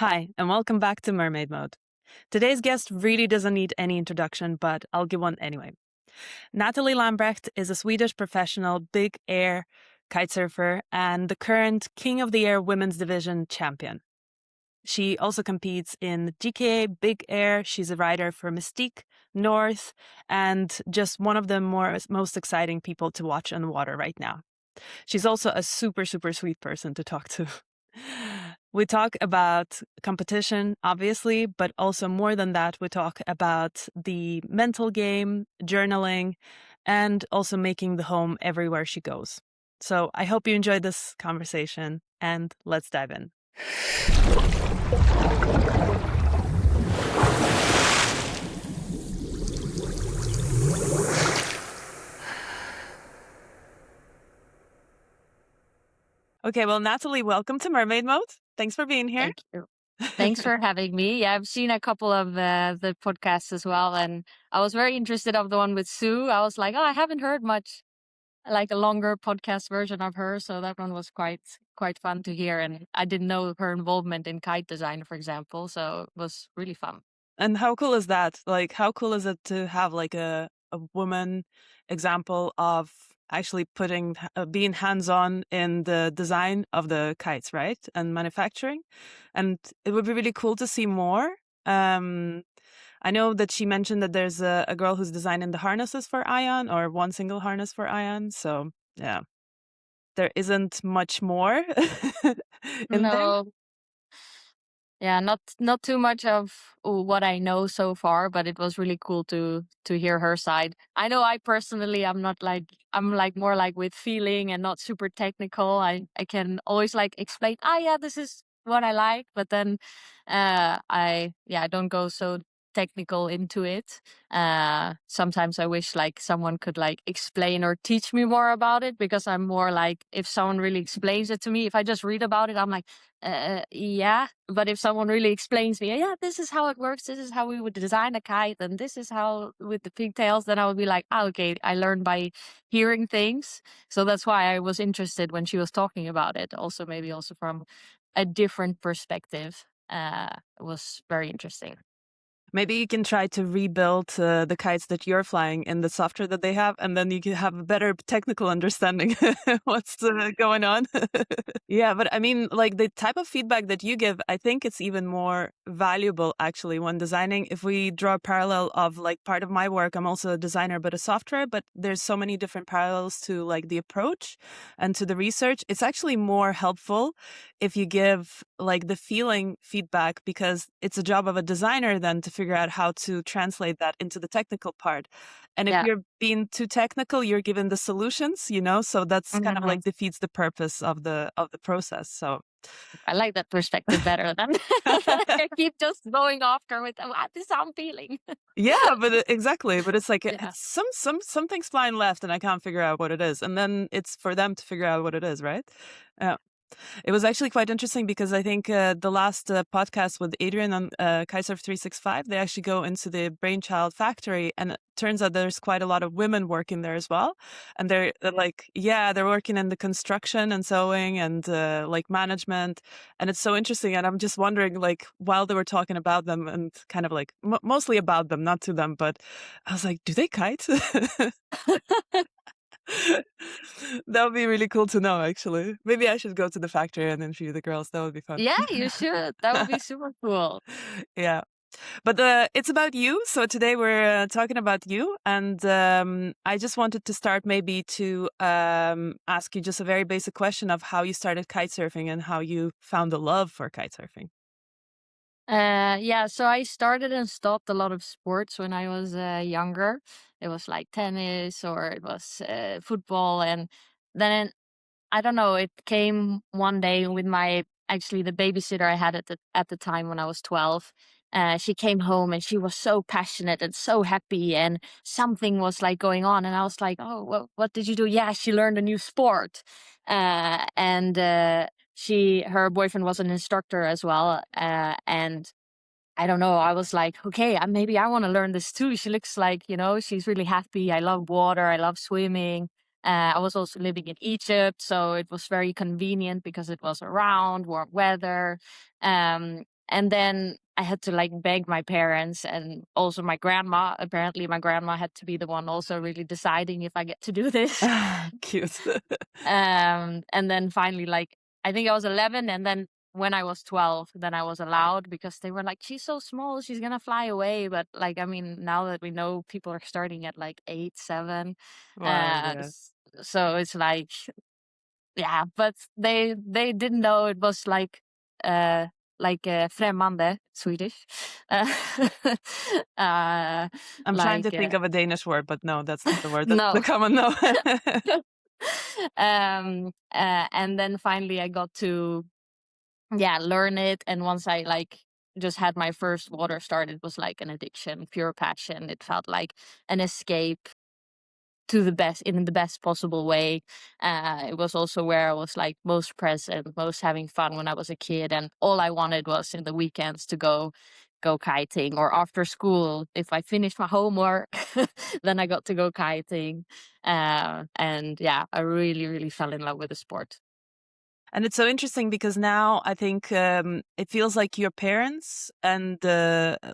Hi, and welcome back to Mermaid Mode. Today's guest really doesn't need any introduction, but I'll give one anyway. Nathalie Lambrecht is a Swedish professional big air kitesurfer and the current King of the Air Women's Division champion. She also competes in GKA Big Air. She's a rider for Mystique, North, and just one of the most exciting people to watch on the water right now. She's also a super, super sweet person to talk to. We talk about competition, obviously, but also more than that, we talk about the mental game, journaling, and also making the home everywhere she goes. So I hope you enjoyed this conversation, and let's dive in. Okay, well, Nathalie, welcome to Mermaid Mode. Thanks for being here. Thank you. Thanks for having me. Yeah, I've seen a couple of the podcasts as well, and I was very interested of the one with Sue. I was like, oh, I haven't heard much, like a longer podcast version of her, so that one was quite fun to hear. And I didn't know her involvement in kite design, for example, so it was really fun. And how cool is that? Like, how cool is it to have like a woman example of actually being hands-on in the design of the kites, right? And manufacturing. And it would be really cool to see more. I know that she mentioned that there's a girl who's designing the harnesses for Ion, or one single harness for Ion. So yeah, there isn't much more in there. No, yeah, not too much of what I know so far, but it was really cool to hear her side. I know I personally I'm like more like with feeling and not super technical. I can always like explain, yeah, this is what I like, but then I don't go so technical into it. Sometimes I wish like someone could like explain or teach me more about it, because I'm more like, if someone really explains it to me, if I just read about it, I'm like, yeah, but if someone really explains me, yeah, this is how it works, this is how we would design a kite, and this is how with the pigtails, then I would be like, okay, I learned by hearing things. So that's why I was interested when she was talking about it. Also, maybe also from a different perspective. It was very interesting. Maybe you can try to rebuild the kites that you're flying in the software that they have, and then you can have a better technical understanding what's going on. Yeah, but I mean, like the type of feedback that you give, I think it's even more valuable actually when designing. If we draw a parallel of like part of my work, I'm also a designer, but a software, but there's so many different parallels to like the approach and to the research. It's actually more helpful if you give like the feeling feedback, because it's a job of a designer then to figure out how to translate that into the technical part. And if you're being too technical, you're given the solutions, so that's kind of like defeats the purpose of the process. So I like that perspective better than I keep just going after with what is I'm feeling. Yeah, but exactly. But it's like Yeah. it's something's flying left and I can't figure out what it is. And then it's for them to figure out what it is, right? It was actually quite interesting because I think the last podcast with Adrian on Kitesurf 365, they actually go into the Brainchild factory, and it turns out there's quite a lot of women working there as well. And they're they're working in the construction and sewing and like management. And it's so interesting. And I'm just wondering, like, while they were talking about them and kind of like mostly about them, not to them, but I was like, do they kite? That would be really cool to know, actually. Maybe I should go to the factory and interview the girls. That would be fun. Yeah, you should. That would be super cool. Yeah. But it's about you. So today we're talking about you. And I just wanted to start maybe to ask you just a very basic question of how you started kitesurfing and how you found the love for kitesurfing. Yeah, so I started and stopped a lot of sports when I was younger. It was like tennis, or it was football. And then I don't know, it came one day with actually the babysitter I had at the time when I was 12. She came home and she was so passionate and so happy, and something was like going on. And I was like, oh, what did you do? Yeah, she learned a new sport. And her boyfriend was an instructor as well. And I don't know, I was like, okay, maybe I want to learn this too. She looks like, she's really happy. I love water. I love swimming. I was also living in Egypt, so it was very convenient because it was around warm weather. And then I had to like beg my parents and also my grandma. Apparently, my grandma had to be the one also really deciding if I get to do this. Cute. And then finally, like, I think I was 11, and then when I was 12, then I was allowed because they were like, she's so small, she's gonna fly away. But like, I mean, now that we know people are starting at like 8, 7, Wow, yeah. so it's yeah, but they didn't know it was uh främmande Swedish. Uh, uh I'm trying to like think of a Danish word, but no, that's not the word. That's the no. common no. And then finally I got to learn it, and once I like just had my first water start, it was like an addiction, pure passion. It felt like an escape to the best in the best possible way. It was also where I was like most present, most having fun when I was a kid, and all I wanted was in the weekends to go kiting, or after school if I finished my homework, then I got to go kiting. And yeah, I really, really fell in love with the sport. And it's so interesting because now I think it feels like your parents and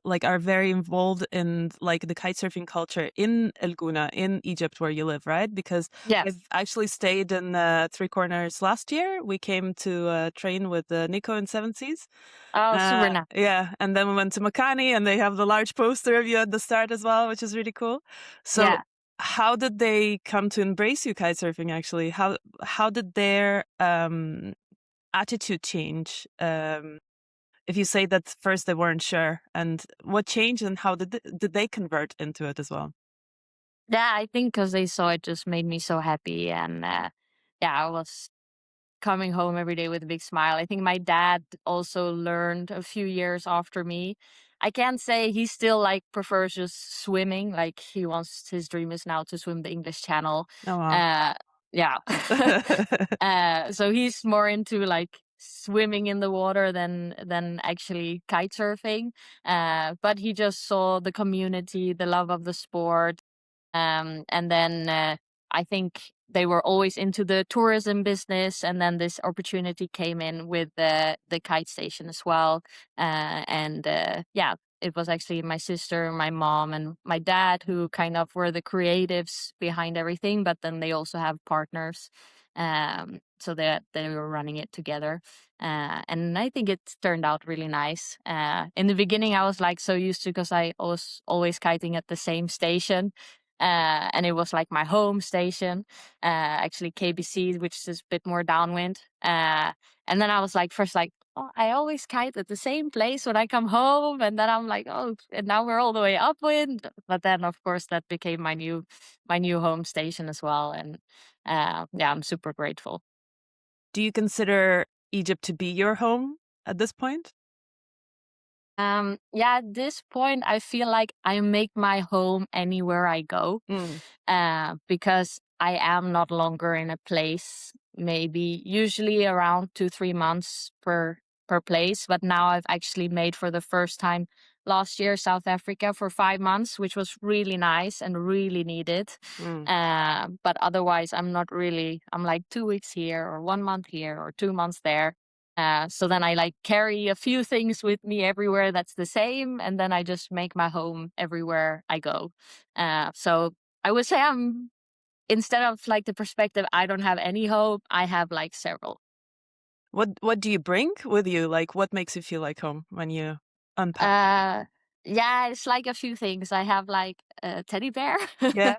like are very involved in like the kite surfing culture in El Gouna in Egypt where you live, right? Because Yes. I've actually stayed in Three Corners last year. We came to train with Nico and Seven Seas. Oh, super nice. Yeah, and then we went to Makani, and they have the large poster of you at the start as well, which is really cool. So, Yeah. how did they come to embrace you kite surfing? Actually, how did their attitude change? If you say that first they weren't sure, and what changed, and how did they convert into it as well? Yeah, I think because they saw it just made me so happy, and yeah, I was coming home every day with a big smile. I think my dad also learned a few years after me. I can't say he still like prefers just swimming. Like his dream is now to swim the English Channel. Oh wow. Uh, yeah. So he's more into like swimming in the water than actually kite surfing. But he just saw the community, the love of the sport. And then I think they were always into the tourism business, and then this opportunity came in with the kite station as well. And yeah, it was actually my sister, my mom, and my dad who kind of were the creatives behind everything. But then they also have partners, so that they were running it together. And I think it turned out really nice. In the beginning, I was like so used to because I was always kiting at the same station. And it was like my home station, actually KBC, which is a bit more downwind. And then I was like, first, like, oh, I always kite at the same place when I come home. And then I'm like, oh, and now we're all the way upwind. But then, of course, that became my new home station as well. And yeah, I'm super grateful. Do you consider Egypt to be your home at this point? Yeah, at this point, I feel like I make my home anywhere I go, Mm, because I am not longer in a place, maybe usually around 2, 3 months per place. But now I've actually made for the first time last year South Africa for 5 months, which was really nice and really needed. mm. But otherwise, I'm not really. I'm like 2 weeks here, or 1 month here, or 2 months there. So then I like carry a few things with me everywhere that's the same, and then I just make my home everywhere I go. So I would say I'm instead of like the perspective I don't have any home, I have like several. What do you bring with you? Like, what makes you feel like home when you unpack? Uh, yeah, it's like a few things. I have like a teddy bear Yeah.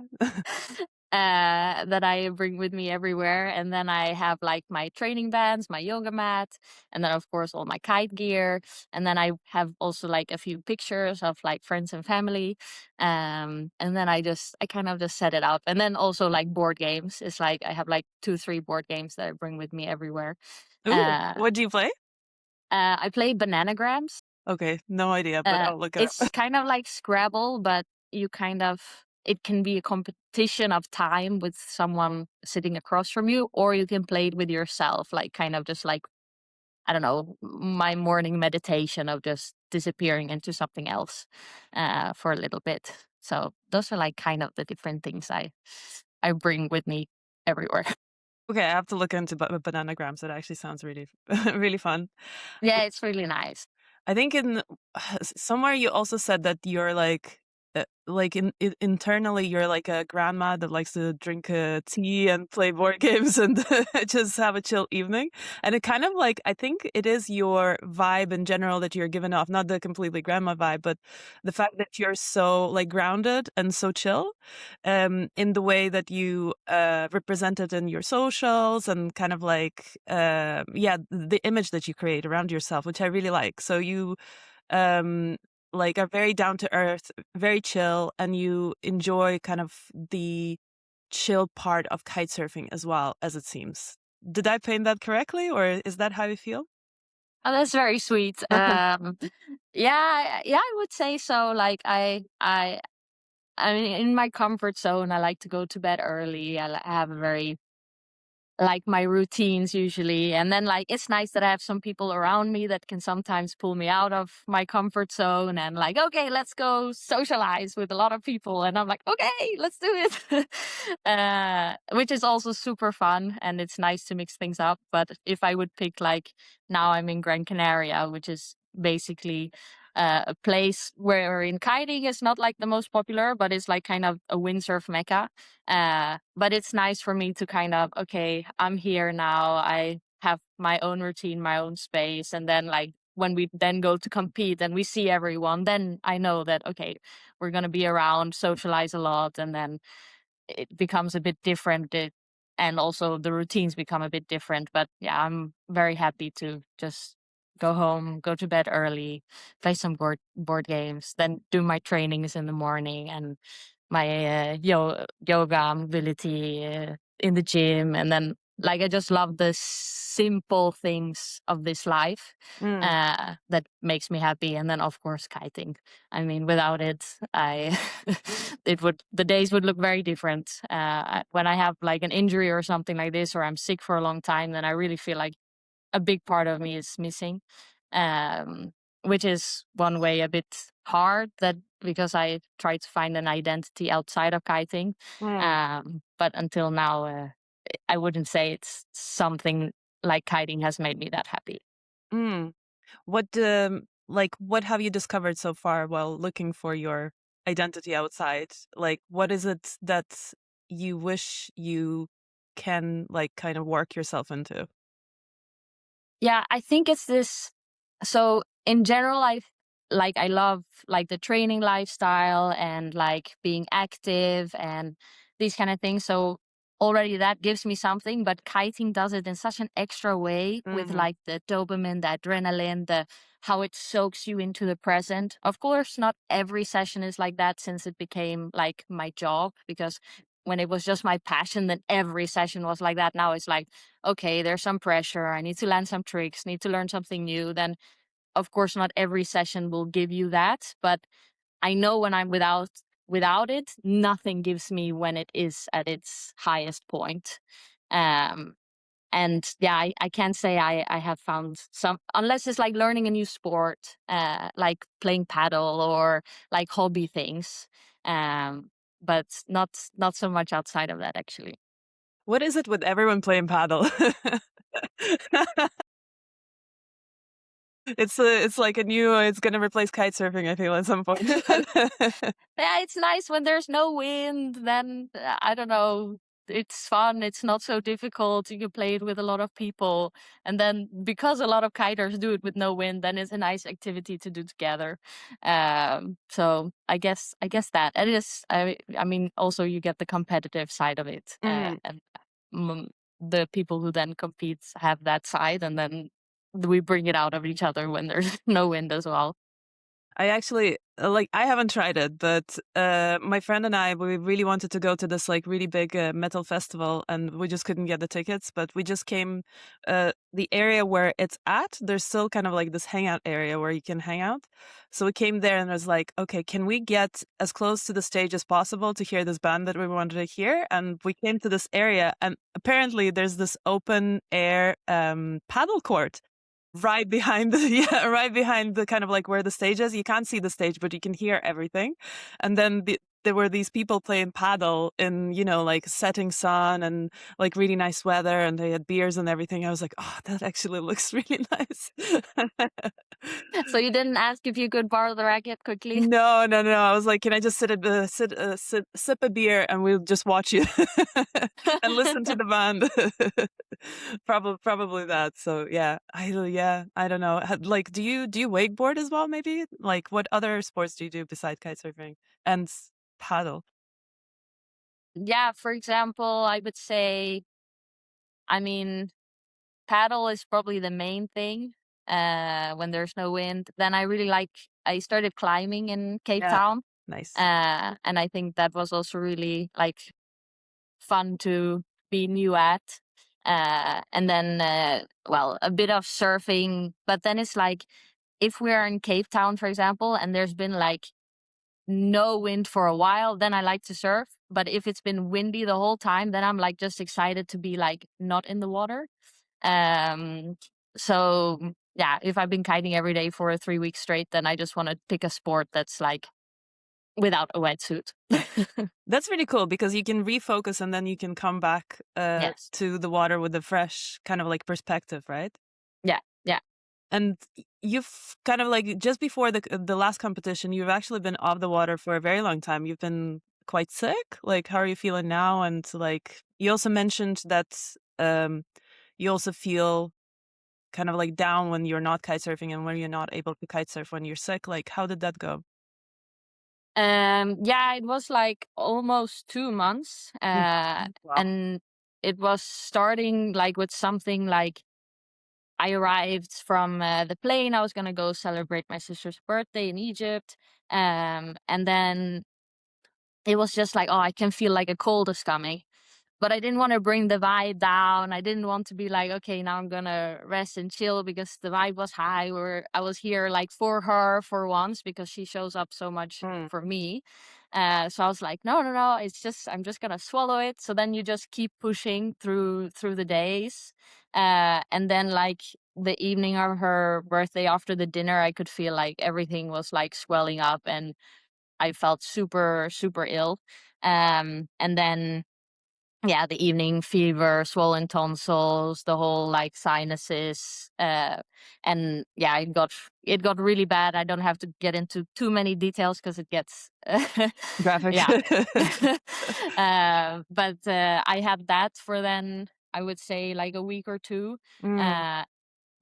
that I bring with me everywhere. And then I have like my training bands, my yoga mat, and then of course all my kite gear. And then I have also like a few pictures of like friends and family. And then I kind of just set it up. And then also like board games. It's like I have like 2, 3 board games that I bring with me everywhere. Ooh, Uh, what do you play? I play Bananagrams. Okay, no idea, but I'll look it up. It's kind of like Scrabble, but it can be a competition of time with someone sitting across from you, or you can play it with yourself, like kind of just like, I don't know, my morning meditation of just disappearing into something else for a little bit. So those are like kind of the different things I bring with me everywhere. Okay, I have to look into Bananagrams. It actually sounds really, really fun. Yeah, it's really nice. I think in somewhere you also said that you're like internally you're like a grandma that likes to drink tea and play board games and just have a chill evening. And it kind of like, I think it is your vibe in general that you're giving off, not the completely grandma vibe, but the fact that you're so like grounded and so chill in the way that you represent it in your socials and kind of like, the image that you create around yourself, which I really like. So you like are very down to earth, very chill, and you enjoy kind of the chill part of kite surfing as well, as it seems. Did I paint that correctly, or is that how you feel? Oh, that's very sweet. Yeah, I would say so. Like I mean, in my comfort zone, I like to go to bed early. I have a very like my routines usually. And then like it's nice that I have some people around me that can sometimes pull me out of my comfort zone and like, okay, let's go socialize with a lot of people. And I'm like, okay, let's do it. Which is also super fun and it's nice to mix things up. But if I would pick like now I'm in Gran Canaria, which is basically a place where in kiting is not like the most popular, but it's like kind of a windsurf mecca. But it's nice for me to kind of, okay, I'm here now. I have my own routine, my own space. And then like when we then go to compete and we see everyone, then I know that, okay, we're going to be around, socialize a lot. And then it becomes a bit different. And also the routines become a bit different. But yeah, I'm very happy to just go home, go to bed early, play some board games, then do my trainings in the morning and my yoga mobility in the gym. And then like I just love the simple things of this life Mm, that makes me happy. And then of course kiting. I mean, without it, I the days would look very different. When I have like an injury or something like this, or I'm sick for a long time, then I really feel like a big part of me is missing, um, which is one way a bit hard that because I try to find an identity outside of kiting. mm, But until now, I wouldn't say it's something like kiting has made me that happy. mm. What have you discovered so far while looking for your identity outside? Like, what is it that you wish you can like kind of work yourself into? Yeah, I think it's this. So in general, I love like the training lifestyle and like being active and these kind of things. So already that gives me something, but kiting does it in such an extra way with Mm-hmm. like the dopamine, the adrenaline, the how it soaks you into the present. Of course, not every session is like that since it became like my job because when it was just my passion, then every session was like that. Now it's like, okay, there's some pressure. I need to land some tricks, need to learn something new. Then, of course, not every session will give you that. But I know when I'm without it, nothing gives me when it is at its highest point. Um, and yeah, I can't say I have found some, unless it's like learning a new sport, like playing paddle or like hobby things. But not so much outside of that actually. What is it with everyone playing paddle? It's like a new it's gonna replace kite surfing, I feel, at some point. Yeah, it's nice when there's no wind. Then I don't know. It's fun. It's not so difficult. You can play it with a lot of people, and then because a lot of kiters do it with no wind, then it's a nice activity to do together. So I guess that it is. I mean, also you get the competitive side of it, Mm. and mm, the people who then compete have that side, and then we bring it out of each other when there's no wind as well. I actually like I haven't tried it, but my friend and I we really wanted to go to this like really big metal festival, and we just couldn't get the tickets. But we just came the area where it's at. There's still kind of like this hangout area where you can hang out. So we came there and it was like, okay, can we get as close to the stage as possible to hear this band that we wanted to hear? And we came to this area, and apparently there's this open air paddle court right behind the right behind the kind of like where the stage is. You can't see the stage, but you can hear everything. And then there were these people playing paddle in, like setting sun and like really nice weather, and they had beers and everything. I was like, oh, that actually looks really nice. So you didn't ask if you could borrow the racket quickly? No. I was like, can I just sip a beer and we'll just watch you and listen to the band? Probably that. So yeah, I don't know. Like, do you wakeboard as well? Maybe like what other sports do you do besides kite surfing and paddle? Yeah, for example, I would say, I mean, paddle is probably the main thing when there's no wind. Then I started climbing in Cape Yeah, Town. nice. And I think that was also really like fun to be new at. And then, well, a bit of surfing. But then it's like, if we're in Cape Town, for example, and there's been like no wind for a while, then I like to surf. But if it's been windy the whole time, then I'm like just excited to be like not in the water. Um, so yeah, if I've been kiting every day for 3 weeks straight, then I just want to pick a sport that's like without a wetsuit. That's really cool because you can refocus and then you can come back Yes. to the water with a fresh kind of like perspective, right? Yeah. Yeah. And you've kind of like just before the last competition, you've actually been off the water for a very long time. You've been quite sick. Like, how are you feeling now? And like, you also mentioned that you also feel kind of like down when you're not kite surfing and when you're not able to kite surf when you're sick. Like, how did that go? Yeah, it was like almost 2 months. Wow. And it was starting like with something like I arrived from the plane. I was gonna go celebrate my sister's birthday in Egypt. And then it was just like, oh, I can feel like a cold is coming. But I didn't want to bring the vibe down. I didn't want to be like, okay, now I'm gonna rest and chill because the vibe was high. Where I was here like for her for once because she shows up so much Mm. for me. So I was like, no. It's just I'm just gonna swallow it. So then you just keep pushing through the days, and then like the evening of her birthday after the dinner, I could feel like everything was like swelling up and I felt super super ill. And then yeah, the evening fever, swollen tonsils, the whole like sinuses, and yeah, it got really bad. I don't have to get into too many details because it gets Graphic. yeah. But I had that for then I would say like a week or two. Mm. Uh,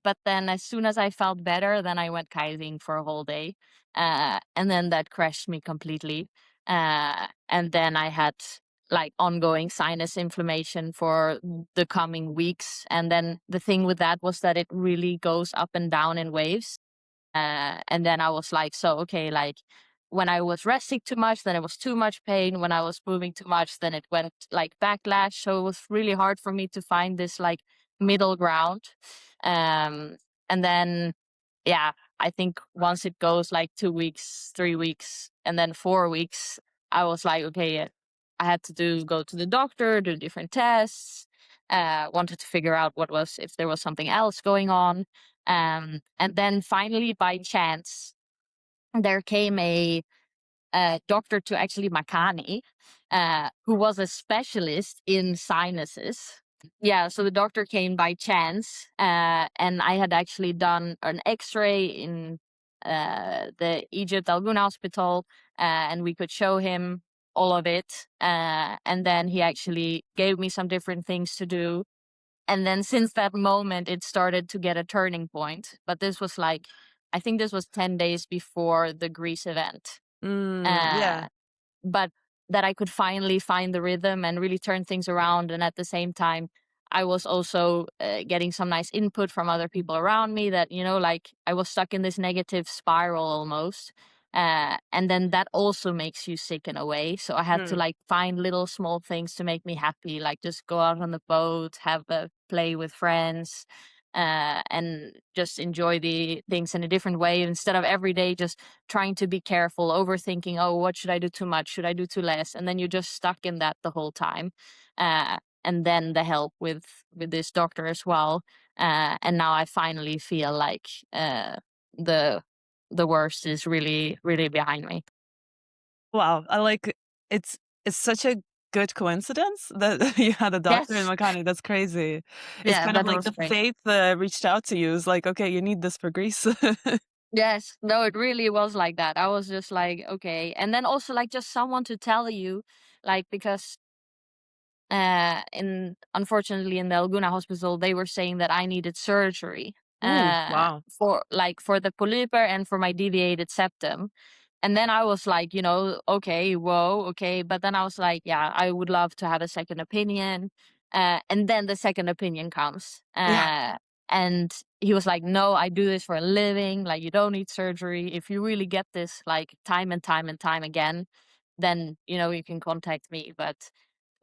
but then as soon as I felt better, then I went kiting for a whole day. And then that crashed me completely. And then I had like ongoing sinus inflammation for the coming weeks. And then the thing with that was that it really goes up and down in waves. And then I was like, so, okay, like when I was resting too much, then it was too much pain. When I was moving too much, then it went like backlash. So it was really hard for me to find this like middle ground. Um, and then, yeah, I think once it goes like 2 weeks, 3 weeks, and then 4 weeks, I was like, okay, I had to go to the doctor, do different tests, wanted to figure out if there was something else going on. And then finally, by chance, there came a doctor to actually Makani, who was a specialist in sinuses. Yeah, so the doctor came by chance, and I had actually done an X-ray in the Egypt Al Gouna hospital, and we could show him all of it. And then he actually gave me some different things to do. And then since that moment, it started to get a turning point. But this was like, I think this was 10 days before the Greece event. Yeah. Uh, but that I could finally find the rhythm and really turn things around. And at the same time, I was also getting some nice input from other people around me that, like I was stuck in this negative spiral almost. And then that also makes you sick in a way. So I had to Mm. like find little small things to make me happy, like just go out on the boat, have a play with friends, and just enjoy the things in a different way instead of every day just trying to be careful, overthinking, oh, what should I do too much? Should I do too less? And then you're just stuck in that the whole time. And then the help with this doctor as well. And now I finally feel like the the worst is really, really behind me. Wow. I like It's such a good coincidence that you had a doctor in Yes. mechanic. That's crazy. It's Yeah, kind of that like was the great. faith reached out to you. It's like, okay, you need this for Greece. Yes. No, it really was like that. I was just like, okay. And then also like just someone to tell you, like, because in unfortunately in the Gouna hospital they were saying that I needed surgery Ooh, wow. for the polyper and for my deviated septum. And then I was like, okay, whoa, okay. But then I was like, yeah, I would love to have a second opinion. And then the second opinion comes. Yeah. And he was like, no, I do this for a living. Like, you don't need surgery. If you really get this, like, time and time and time again, then, you can contact me. But,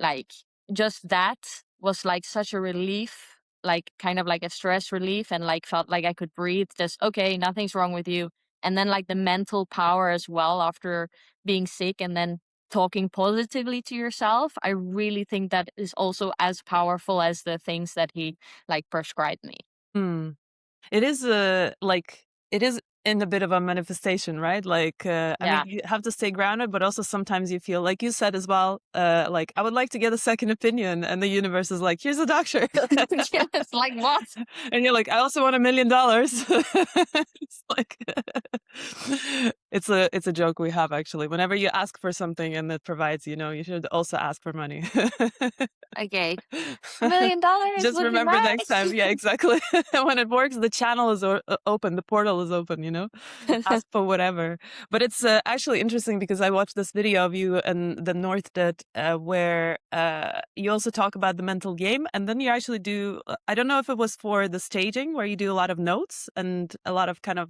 like, just that was, like, such a relief, like, kind of like a stress relief, and, like, felt like I could breathe. Just, okay, nothing's wrong with you. And then like the mental power as well after being sick, and then talking positively to yourself, I really think that is also as powerful as the things that he like prescribed me. Hmm. It is like it is in a bit of a manifestation, right? Like I mean, Yeah. you have to stay grounded, but also sometimes you feel like you said as well, like I would like to get a second opinion, and the universe is like, here's a doctor. Yes, like what? And you're like, I also want $1 million. It's like it's a joke we have actually. Whenever you ask for something and it provides, you should also ask for money. Okay. $1 million Just would be remember next nice. time. Yeah, exactly. When it works, the channel is open, the portal is open. Ask for whatever. But it's actually interesting because I watched this video of you and the North did where you also talk about the mental game. And then you actually do, I don't know if it was for the staging where you do a lot of notes and a lot of kind of,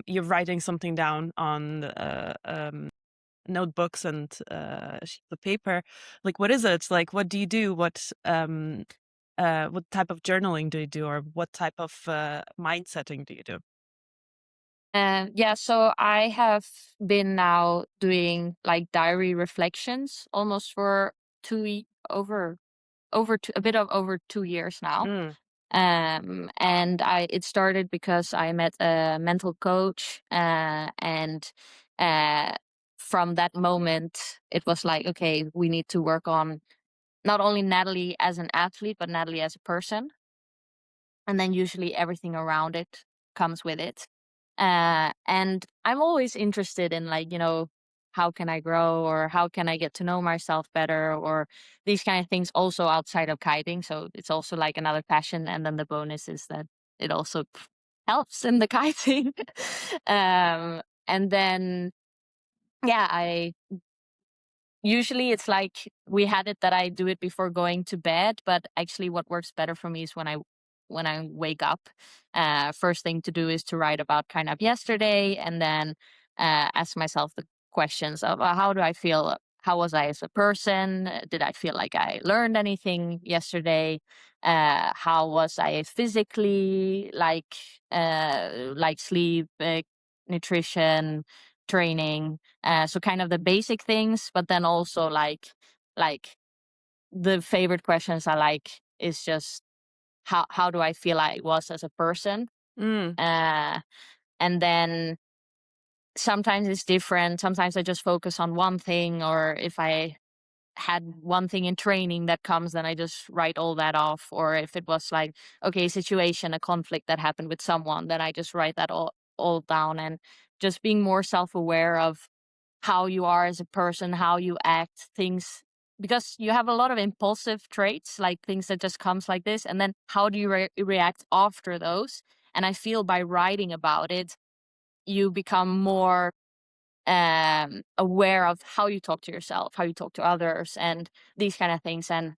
you're writing something down on notebooks and sheets of paper. Like, what is it? Like, what do you do? What type of journaling do you do, or what type of mind setting do you do? Yeah, so I have been now doing like diary reflections almost for a bit of over 2 years now. Mm. And it started because I met a mental coach, and uh, from that moment it was like, okay, we need to work on not only Natalie as an athlete but Natalie as a person, and then usually everything around it comes with it. And I'm always interested in, like, how can I grow, or how can I get to know myself better, or these kind of things also outside of kiting. So it's also like another passion. And then the bonus is that it also helps in the kiting. And then, yeah, usually it's like we had it that I do it before going to bed, but actually what works better for me is when I wake up. First thing to do is to write about kind of yesterday, and then ask myself the questions of, how do I feel? How was I as a person? Did I feel like I learned anything yesterday? How was I physically? Like sleep, nutrition, training. So kind of the basic things, but then also like the favorite questions I like is just, how do I feel I was as a person? Mm. Uh, and then sometimes it's different. Sometimes I just focus on one thing, or if I had one thing in training that comes, then I just write all that off. Or if it was like, okay, situation, a conflict that happened with someone, then I just write that all down. And just being more self-aware of how you are as a person, how you act, things, because you have a lot of impulsive traits, like things that just comes like this, and then how do you react after those? And I feel by writing about it, you become more aware of how you talk to yourself, how you talk to others, and these kind of things. And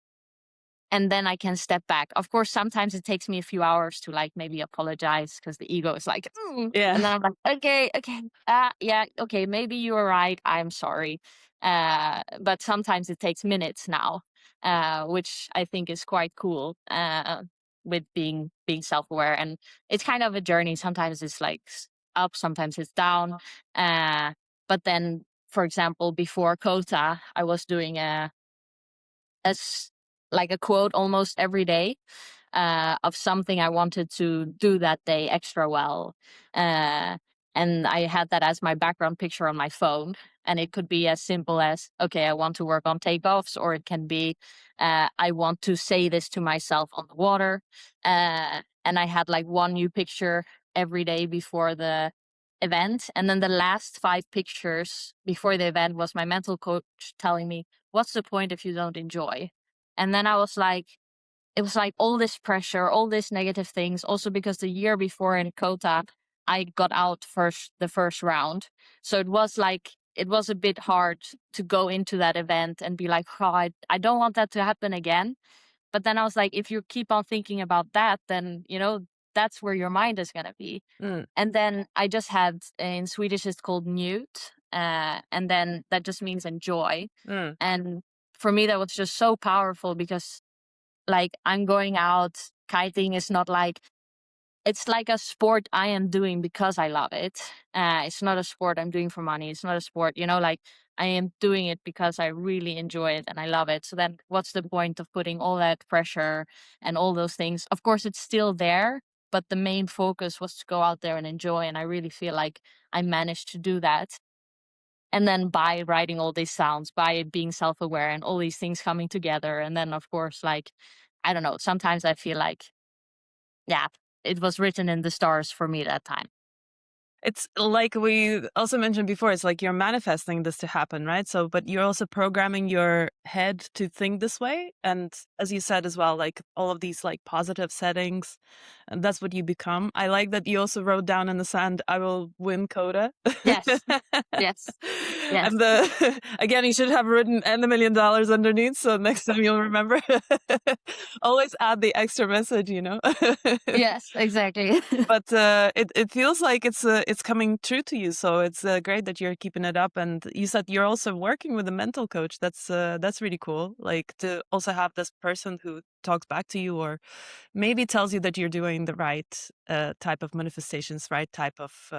then I can step back. Of course, sometimes it takes me a few hours to like maybe apologize because the ego is like, "Mm." Yeah. And then I'm like, okay, yeah, okay, maybe you were right. I'm sorry. But sometimes it takes minutes now, which I think is quite cool. With being self-aware, and it's kind of a journey. Sometimes it's like up, sometimes it's down. Uh, but then, for example, before KOTA, I was doing as like a quote almost every day, of something I wanted to do that day extra well. Uh, and I had that as my background picture on my phone. And it could be as simple as, okay, I want to work on takeoffs, or it can be, I want to say this to myself on the water. And I had like one new picture every day before the event. And then the last 5 pictures before the event was my mental coach telling me, what's the point if you don't enjoy? And then I was like, it was like all this pressure, all these negative things. Also because the year before in KOTA, I got out the first round. So it was a bit hard to go into that event and be like, oh, I don't want that to happen again. But then I was like, if you keep on thinking about that, then, that's where your mind is going to be. And then I just had, in Swedish, it's called njut. And then that just means enjoy. And for me, that was just so powerful because like I'm going out, kiting is not like, it's like a sport I am doing because I love it. It's not a sport I'm doing for money. It's not a sport, like I am doing it because I really enjoy it and I love it. So then what's the point of putting all that pressure and all those things? Of course, it's still there, but the main focus was to go out there and enjoy. And I really feel like I managed to do that. And then by writing all these sounds, by being self-aware and all these things coming together. And then, of course, like, I don't know, sometimes I feel like, yeah, it was written in the stars for me that time. It's like we also mentioned before, it's like you're manifesting this to happen, right? So, but you're also programming your head to think this way. And as you said as well, like all of these like positive settings, and that's what you become. I like that you also wrote down in the sand, I will win KOTA. Yes. Yes. Yes. And again, you should have written and $1 million underneath. So next time you'll remember. Always add the extra message, Yes, exactly. But it feels like it's coming true to you. So it's great that you're keeping it up. And you said you're also working with a mental coach. That's really cool. Like to also have this person who talks back to you, or maybe tells you that you're doing the right type of manifestations, right type of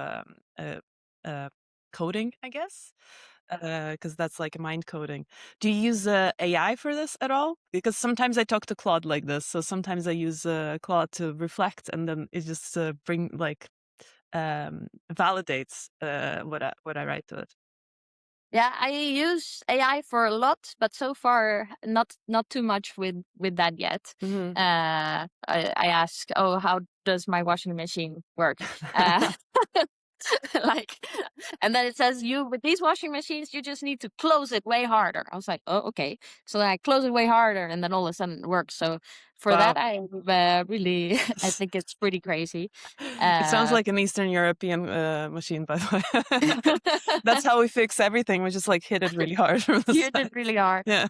coding, I guess. Because that's like mind coding. Do you use AI for this at all? Because sometimes I talk to Claude like this. So sometimes I use Claude to reflect, and then it just validates what I write to it. Yeah, I use AI for a lot, but so far not too much with that yet. I ask, oh, how does my washing machine work? Like, and then it says, you with these washing machines, you just need to close it way harder. I was like, oh, okay. So then I close it way harder, and then all of a sudden it works. So for Wow. that, I really, I think it's pretty crazy. It sounds like an Eastern European machine, by the way. That's how we fix everything. We just like hit it really hard from the hit side. it really hard. Yeah.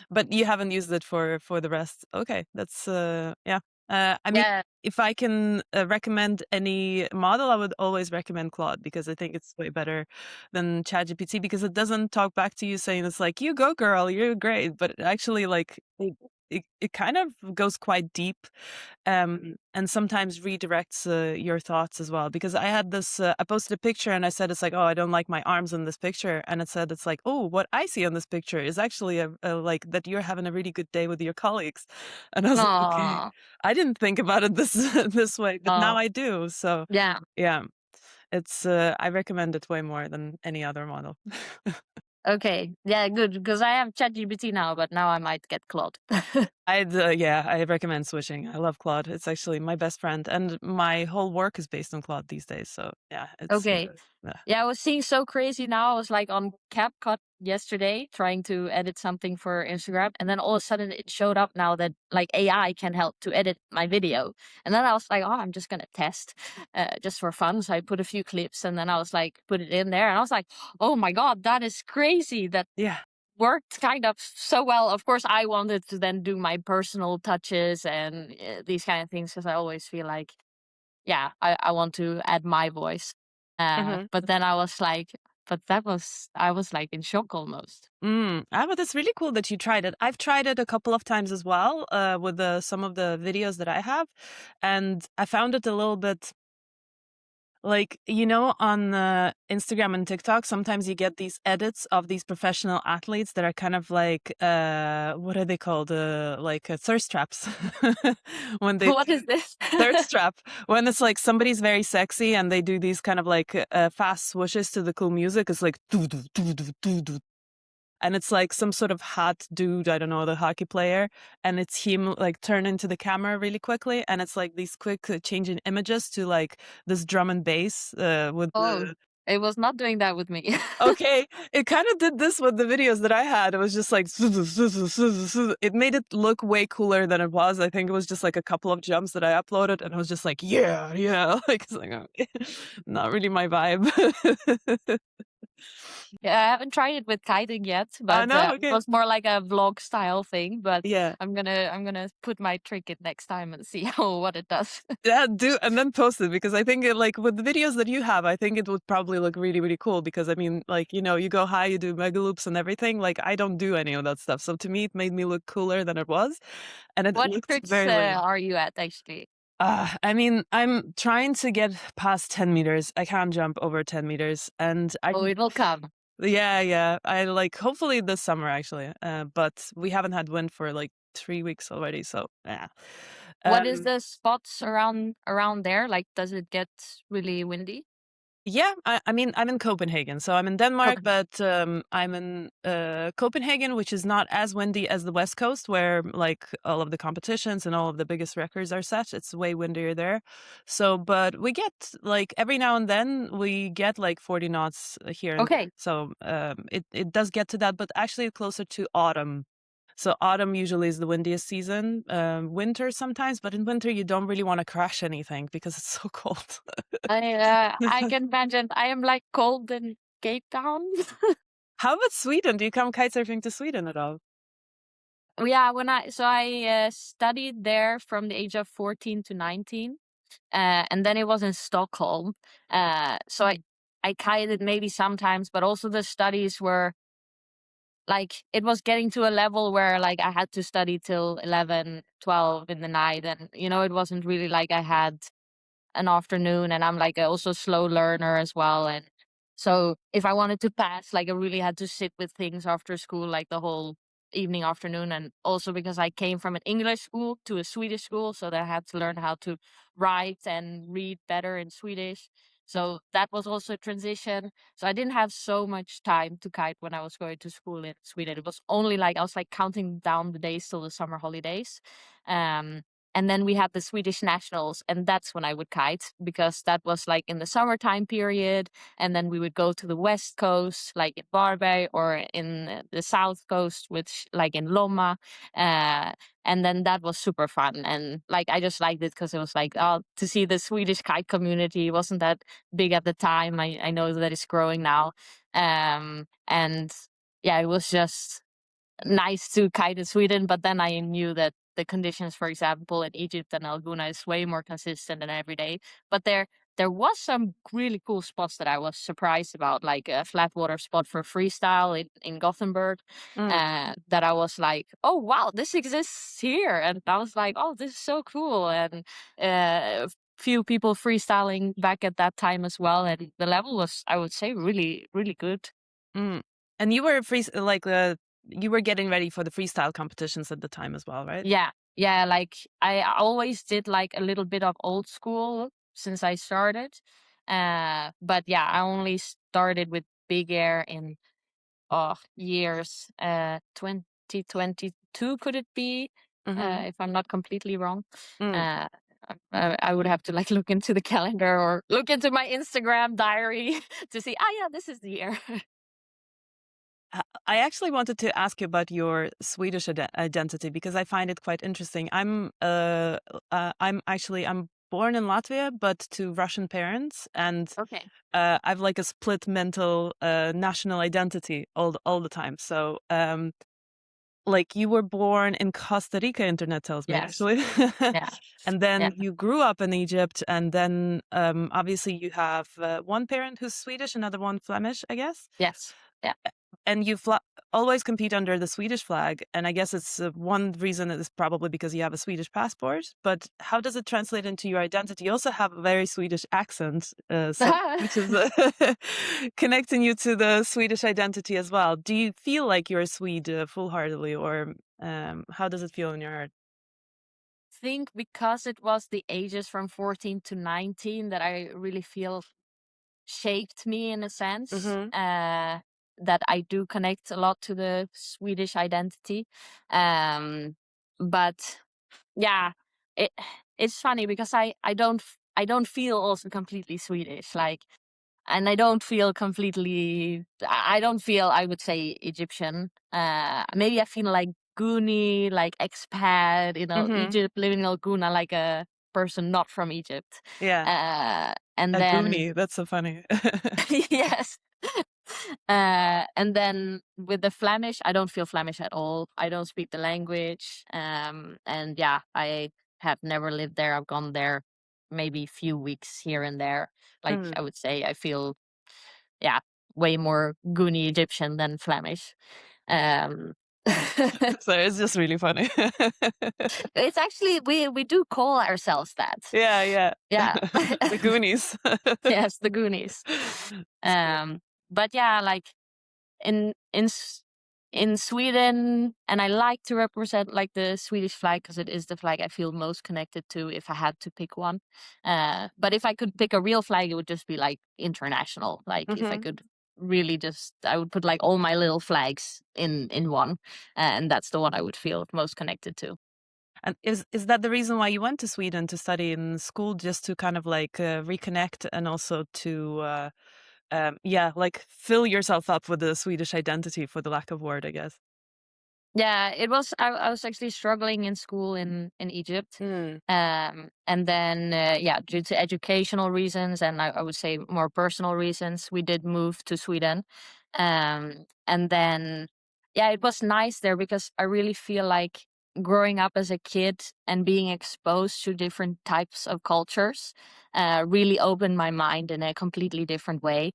But you haven't used it for the rest. Okay, that's yeah. I mean, Yeah. if I can recommend any model, I would always recommend Claude, because I think it's way better than ChatGPT, because it doesn't talk back to you saying it's like, you go girl, you're great, but actually like it kind of goes quite deep, and sometimes redirects your thoughts as well. Because I had this, I posted a picture and I said, it's like, oh, I don't like my arms in this picture. And it said, it's like, oh, what I see on this picture is actually like that you're having a really good day with your colleagues. And I was like, okay, I didn't think about it this way, but now I do. So yeah. It's I recommend it way more than any other model. Okay. Yeah, good, because I have ChatGPT now, but now I might get Claude. I recommend switching. I love Claude. It's actually my best friend, and my whole work is based on Claude these days. So yeah, it's Okay. Yeah, I was seeing so crazy now. I was like on CapCut yesterday trying to edit something for Instagram, and then all of a sudden it showed up now that like AI can help to edit my video. And then I was like, oh, I'm just gonna test just for fun. So I put a few clips, and then I was like, put it in there, and I was like, oh my god, that is crazy. That worked kind of so well. Of course, I wanted to then do my personal touches and these kind of things, because I always feel like, yeah, I want to add my voice. But then I was like, I was like in shock almost. But it's really cool that you tried it. I've tried it a couple of times as well with some of the videos that I have, and I found it a little bit Like, you know, on Instagram and TikTok, sometimes you get these edits of these professional athletes that are kind of like, what are they called? Like thirst traps. When they What is this? thirst trap, when it's like somebody's very sexy and they do these kind of like fast swooshes to the cool music. It's like doo doo doo doo doo doo, and it's like some sort of hot dude, I don't know, the hockey player, and it's him like turn into the camera really quickly, and it's like these quick changing images to like this drum and bass with Oh, the. it was not doing that with me. Okay, it kind of did this with the videos that I had. It was just like it made it look way cooler than it was. I think it was just like a couple of jumps that I uploaded, and I was just like, yeah, like it's like okay. Not really my vibe. Yeah, I haven't tried it with kiting yet, I but know. it Okay, was more like a vlog style thing. But yeah. I'm gonna put my trick in next time and see how what it does. Yeah, do and then post it because I think it, like with the videos that you have, I think it would probably look really, really cool because I mean, like, you know, you go high, you do megaloops and everything. Like I don't do any of that stuff. So to me, it made me look cooler than it was. And it What looked tricks very lame. are you at actually? I mean, I'm trying to get past 10 meters. I can't jump over 10 meters. And Oh, it will come. yeah. I like hopefully this summer actually. But we haven't had wind for like 3 weeks already. So yeah. What is Um, the spots around there? Like, does it get really windy? Yeah, I mean, I'm in Copenhagen, so I'm in Denmark, Okay. but I'm in Copenhagen, which is not as windy as the West Coast, where like all of the competitions and all of the biggest records are set. It's way windier there. So, but we get like every now and then we get like 40 knots here and there. Okay. So it does get to that, but actually closer to autumn. So autumn usually is the windiest season. Winter sometimes, but in winter you don't really want to crash anything because it's so cold. I can imagine. I am like cold in Cape Town. How about Sweden? Do you come kitesurfing to Sweden at all? Yeah, I studied there from the age of 14 to 19. And then it was in Stockholm. So I kited maybe sometimes, but also the studies were like it was getting to a level where like I had to study till 11, 12 in the night, and it wasn't really like I had an afternoon, and I'm like also a slow learner as well. And so if I wanted to pass, like I really had to sit with things after school, like the whole evening, afternoon. And also because I came from an English school to a Swedish school, so that I had to learn how to write and read better in Swedish. So that was also a transition. So I didn't have so much time to kite when I was going to school in Sweden. It was only like I was like counting down the days till the summer holidays. Um, and then we had the Swedish nationals, and that's when I would kite because that was like in the summertime period. And then we would go to the west coast, like in Varberg, or in the south coast, which like in Lomma. Uh, and then that was super fun. And like I just liked it because it was like, oh, to see the Swedish kite community wasn't that big at the time. I know that it's growing now. And yeah, it was just nice to kite in Sweden, but then I knew that the conditions, for example, in Egypt and Gouna is way more consistent than every day. But there was some really cool spots that I was surprised about, like a flat water spot for freestyle in Gothenburg, Mm, that I was like, oh wow, this exists here, and I was like, oh, this is so cool, and few people freestyling back at that time as well, and the level was, I would say, really really good. mm. And you were you were getting ready for the freestyle competitions at the time as well, right? Yeah, like I always did like a little bit of old school since I started. But yeah, I only started with big air in years 2022, could it be? Mm-hmm. If I'm not completely wrong. Mm. Uh I would have to like look into the calendar or look into my Instagram diary to see, yeah, this is the year. I actually wanted to ask you about your Swedish identity because I find it quite interesting. I'm born in Latvia, but to Russian parents, and Okay. I've like a split mental national identity all the time. So like you were born in Costa Rica, internet tells me Yes. actually. Yeah. And Yeah. then you grew up in Egypt, and then obviously you have one parent who's Swedish, another one Flemish, I guess. Yes. Yeah. and you always compete under the Swedish flag. And I guess it's one reason is probably because you have a Swedish passport. But how does it translate into your identity? You also have a very Swedish accent, which is connecting you to the Swedish identity as well. Do you feel like you're a Swede full-heartedly, or how does it feel in your heart? Think because it was the ages from 14 to 19 that I really feel shaped me in a sense. That I do connect a lot to the Swedish identity. But yeah, it it's funny because I don't feel also completely Swedish. Like, and I don't feel completely. I don't feel, I would say, Egyptian. Maybe I feel like Goonie, like expat, Egypt, living in Gouna, like a person not from Egypt. Yeah, And a then Goonie. That's so funny. yes. And then with the Flemish, I don't feel Flemish at all. I don't speak the language. And yeah, I have never lived there. I've gone there maybe a few weeks here and there. Like, I would say I feel, yeah, way more Goonie Egyptian than Flemish. Um, So it's just really funny. it's actually, we do call ourselves that. Yeah, yeah. Yeah. The Goonies. Yes, the Goonies. But yeah, like in in Sweden, and I like to represent like the Swedish flag because it is the flag I feel most connected to if I had to pick one. But if I could pick a real flag, it would just be like international. Like if I could really just, I would put like all my little flags in one, and that's the one I would feel most connected to. And is that the reason why you went to Sweden to study in school, just to kind of like reconnect and also to yeah, like fill yourself up with the Swedish identity, for the lack of word, I guess. Yeah, it was. I was actually struggling in school in Egypt, and then yeah, due to educational reasons and I would say more personal reasons, we did move to Sweden, and then yeah, it was nice there because I really feel like growing up as a kid and being exposed to different types of cultures really opened my mind in a completely different way.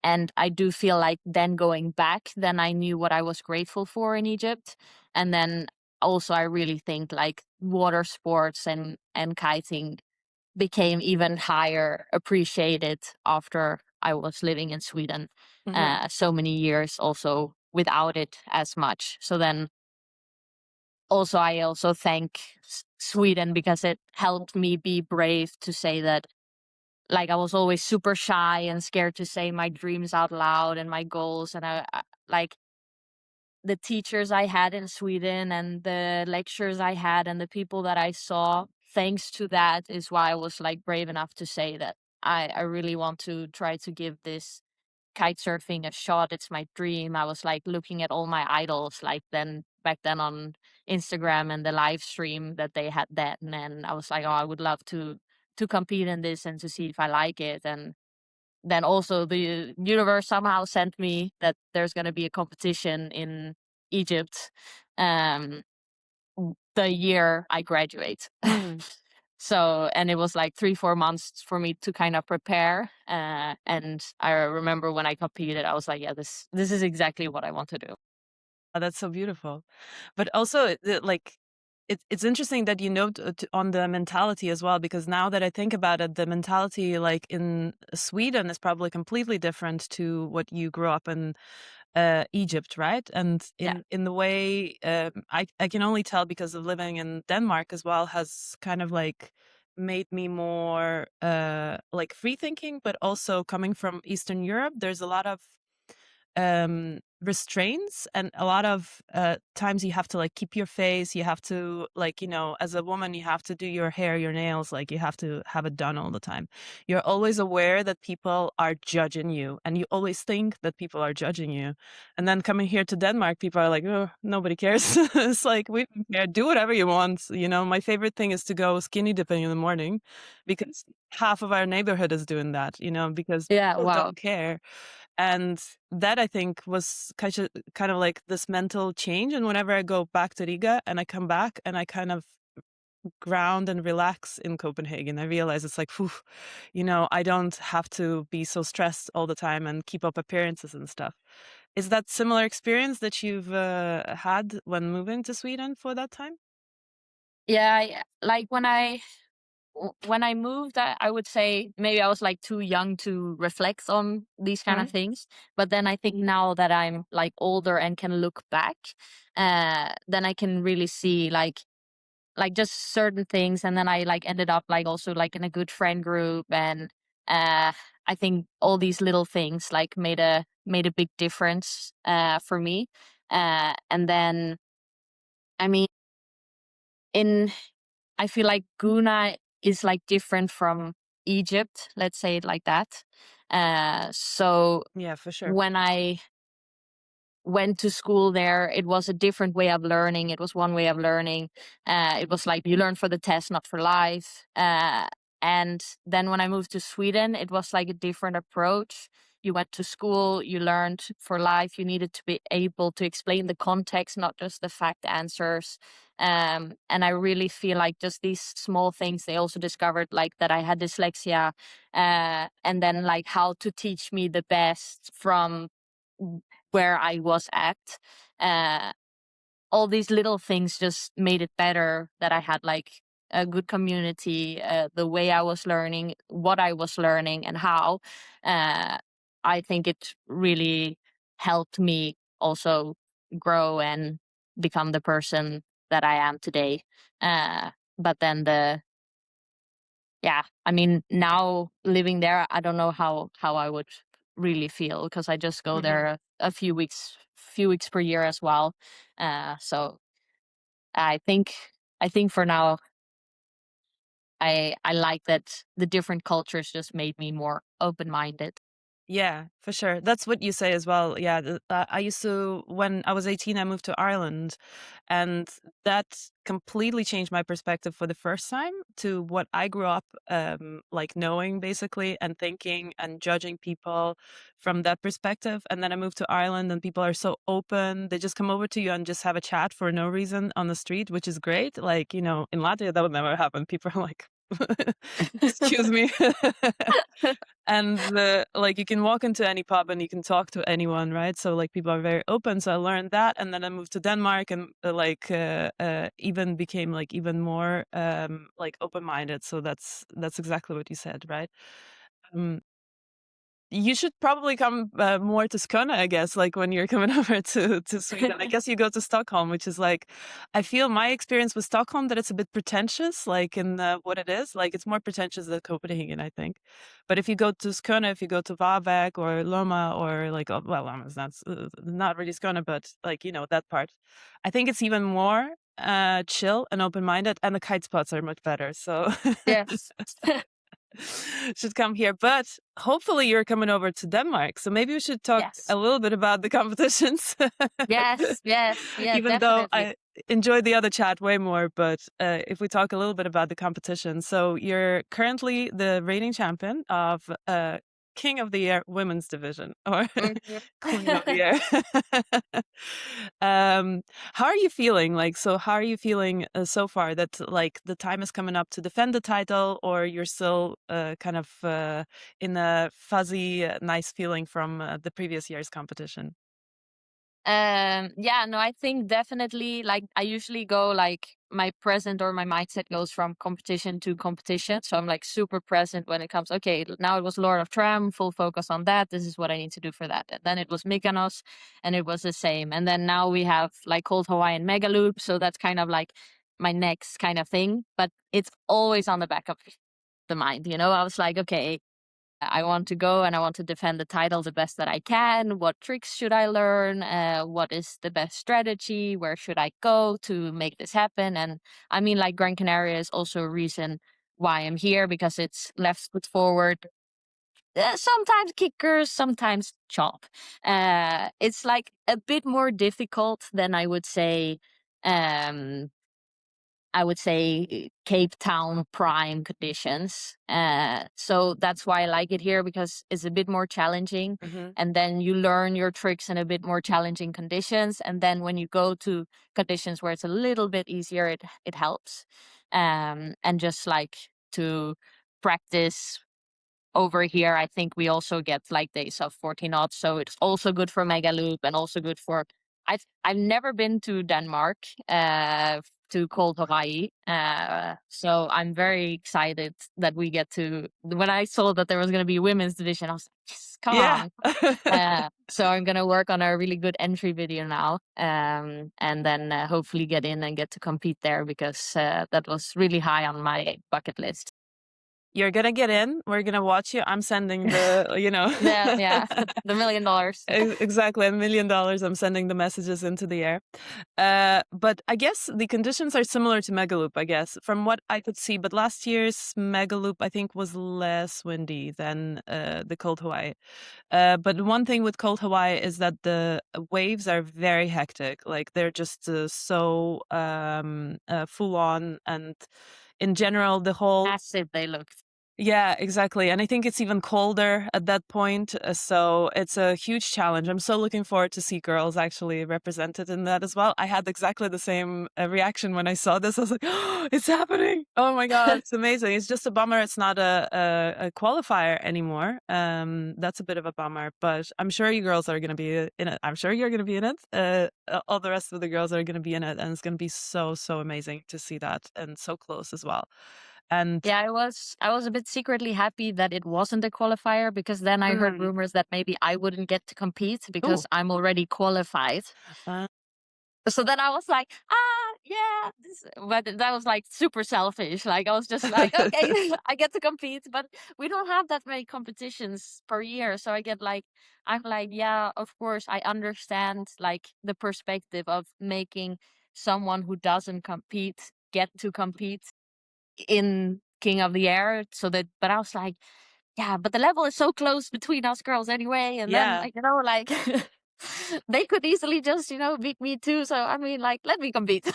And I do feel like then going back, then I knew what I was grateful for in Egypt. And then also I really think like water sports and kiting became even higher appreciated after I was living in Sweden so many years also without it as much. So then also I also thank Sweden because it helped me be brave to say that, like, I was always super shy and scared to say my dreams out loud and my goals. And like the teachers I had in Sweden and the lectures I had and the people that I saw, thanks to that is why I was like brave enough to say that I really want to try to give this kite surfing a shot. It's my dream. I was like looking at all my idols, like then back then on Instagram and the live stream that they had then, and I was like, oh, I would love to compete in this and to see if I like it. And then also the universe somehow sent me that there's going to be a competition in Egypt um the year I graduate. So, and it was like 3-4 months for me to kind of prepare. And I remember when I competed, I was like, yeah, this is exactly what I want to do. Oh, that's so beautiful. But also, like, it's interesting that you note on the mentality as well, because now that I think about it, the mentality like in Sweden is probably completely different to what you grew up in Egypt, right? And Yeah. in the way I can only tell because of living in Denmark as well has kind of like made me more like free thinking, but also coming from Eastern Europe, there's a lot of restraints and a lot of times you have to like keep your face, you have to like, you know, as a woman you have to do your hair, your nails, like you have to have it done all the time. You're always aware that people are judging you and you always think that people are judging you. And then coming here to Denmark, people are like, oh, nobody cares. It's like, we don't care, do whatever you want. You know, my favorite thing is to go skinny dipping in the morning because half of our neighborhood is doing that, you know, because Yeah. people Wow. don't care. And that I think was kind of like this mental change. And whenever I go back to Riga and I come back and I kind of ground and relax in Copenhagen, I realize it's like, phew, you know, I don't have to be so stressed all the time and keep up appearances and stuff. Is that similar experience that you've had when moving to Sweden for that time? Yeah, like when I moved, I would say maybe I was like too young to reflect on these kind of Mm. things. But then I think now that I'm like older and can look back, then I can really see like just certain things. And then I like ended up like also like in a good friend group, and I think all these little things like made a big difference for me. And then I mean in I feel like Gouna is like different from Egypt, let's say it like that. So Yeah, for sure. when I went to school there, it was a different way of learning. It was one way of learning. It was like you learn for the test, not for life. And then when I moved to Sweden, it was like a different approach. You went to school, you learned for life. You needed to be able to explain the context, not just the fact answers. And I really feel like just these small things, they also discovered like that I had dyslexia, and then like how to teach me the best from where I was at. Uh, all these little things just made it better that I had like a good community, the way I was learning, what I was learning, and how. Uh, I think it really helped me also grow and become the person that I am today. But then I mean, now living there, I don't know how I would really feel, because I just go Hmm. there a few weeks per year as well. So I think I think for now I like that the different cultures just made me more open minded. Yeah, for sure. That's what you say as well. Yeah, I used to, when I was 18, I moved to Ireland, and that completely changed my perspective for the first time to what I grew up like knowing basically, and thinking and judging people from that perspective. And then I moved to Ireland, and people are so open. They just come over to you and just have a chat for no reason on the street, which is great. Like, you know, in Latvia, that would never happen. People are like, excuse me. And like you can walk into any pub and you can talk to anyone, right? So like people are very open. So I learned that, and then I moved to Denmark, and even became like even more like open minded. So that's exactly what you said, right? Um, you should probably come more to Skåne, I guess, like when you're coming over to Sweden. I guess you go to Stockholm, which is like, I feel my experience with Stockholm that it's a bit pretentious, like in what it is. Like it's more pretentious than Copenhagen, I think. But if you go to Skåne, if you go to Varberg or Lomma, or like, oh, well, Lomma's not really Skåne, but like, you know, that part, I think it's even more chill and open-minded, and the kite spots are much better. So Yes. should come here. But hopefully you're coming over to Denmark. So maybe we should talk Yes. a little bit about the competitions. Yes. Yes. Yeah, Even though definitely. I enjoyed the other chat way more, but if we talk a little bit about the competition. So you're currently the reigning champion of King of the Year women's division, or Mhm. Queen of the Year. How are you feeling? Like, so how are you feeling so far that like the time is coming up to defend the title, or you're still kind of in a fuzzy, nice feeling from the previous year's competition? Yeah, no, I think definitely like I usually go like my present or my mindset goes from competition to competition. So I'm like super present when it comes, okay, now it was Lord of Tram, full focus on that. This is what I need to do for that. And then it was Mykonos, and it was the same. And then now we have like Cold Hawaiian Megaloop. So that's kind of like my next kind of thing. But it's always on the back of the mind, you know? I was like, okay, I want to go and I want to defend the title the best that I can. What tricks should I learn? What is the best strategy? Where should I go to make this happen? And I mean, like Gran Canaria is also a reason why I'm here, because it's left foot forward. Sometimes kickers, sometimes chop. It's like a bit more difficult than um, I would say Cape Town prime conditions. So that's why I like it here, because it's a bit more challenging. Hmm. And then you learn your tricks in a bit more challenging conditions. And then when you go to conditions where it's a little bit easier, it helps. And just like to practice over here, I think we also get like days of 40 knots. So it's also good for Megaloop and also good for. I've never been to Denmark, to cold Hawaii. So I'm very excited that we get to. When I saw that there was going to be a women's division, I was like, yes, come Yeah. on. So I'm gonna work on a really good entry video now, and then hopefully get in and get to compete there, because that was really high on my bucket list. You're gonna get in. We're gonna watch you. I'm sending the, Yeah, the $1 million. Exactly, $1 million. I'm sending the messages into the air. But I guess the conditions are similar to Megaloop, I guess, from what I could see. But last year's Megaloop, I think, was less windy than the cold Hawaii. But one thing with cold Hawaii is that the waves are very hectic. Like they're just so full on, and in general, the whole. Massive they looked. Yeah, exactly. And I think it's even colder at that point. So it's a huge challenge. I'm so looking forward to see girls actually represented in that as well. I had exactly the same reaction when I saw this. I was like, oh, it's happening. Oh my God, it's amazing. It's just a bummer it's not a qualifier anymore. That's a bit of a bummer, but I'm sure you girls are going to be in it. I'm sure you're going to be in it. All the rest of the girls are going to be in it. And it's going to be so, so amazing to see that, and so close as well. And Yeah, I was a bit secretly happy that it wasn't a qualifier, because then I heard rumors that maybe I wouldn't get to compete because I'm already qualified. Uh, So then I was like, yeah, but that was like super selfish. Like I was just like, okay, I get to compete, but we don't have that many competitions per year. So I'm like, yeah, of course, I understand like the perspective of making someone who doesn't compete get to compete in King of the Air. But I was like, yeah, but the level is so close between us girls anyway. And then, yeah. like, they could easily just, beat me too. So, I mean, like, let me compete.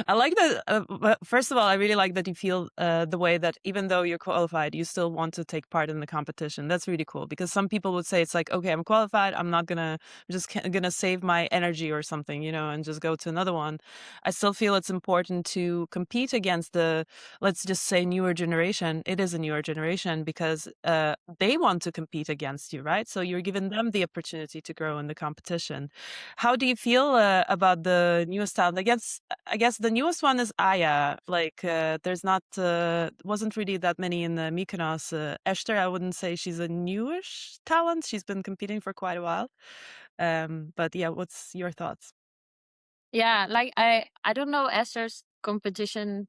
I like that. First of all, I really like that you feel the way that even though you're qualified, you still want to take part in the competition. That's really cool, because some people would say it's like, okay, I'm qualified. I'm just gonna save my energy or something, and just go to another one. I still feel it's important to compete against let's just say, newer generation. It is a newer generation because they want to compete against you, right? So you're giving them the opportunity to grow in the competition. How do you feel about the newest talent? I guess the newest one is Aya. Like, there's not wasn't really that many in the Mykonos. Esther, I wouldn't say she's a newish talent. She's been competing for quite a while. But yeah, what's your thoughts? Yeah, like I don't know Esther's competition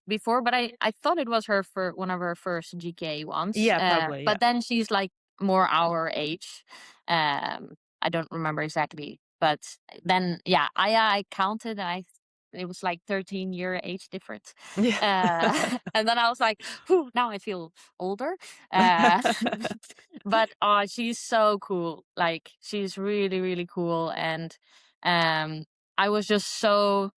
before, but I thought it was her for one of her first GK ones. Yeah, probably. Yeah. But then she's like more our age. I don't remember exactly, but then yeah, I counted and it was like 13-year age difference. Yeah. And then I was like, whew, now I feel older. But she's so cool. Like she's really, really cool. And um I was just so.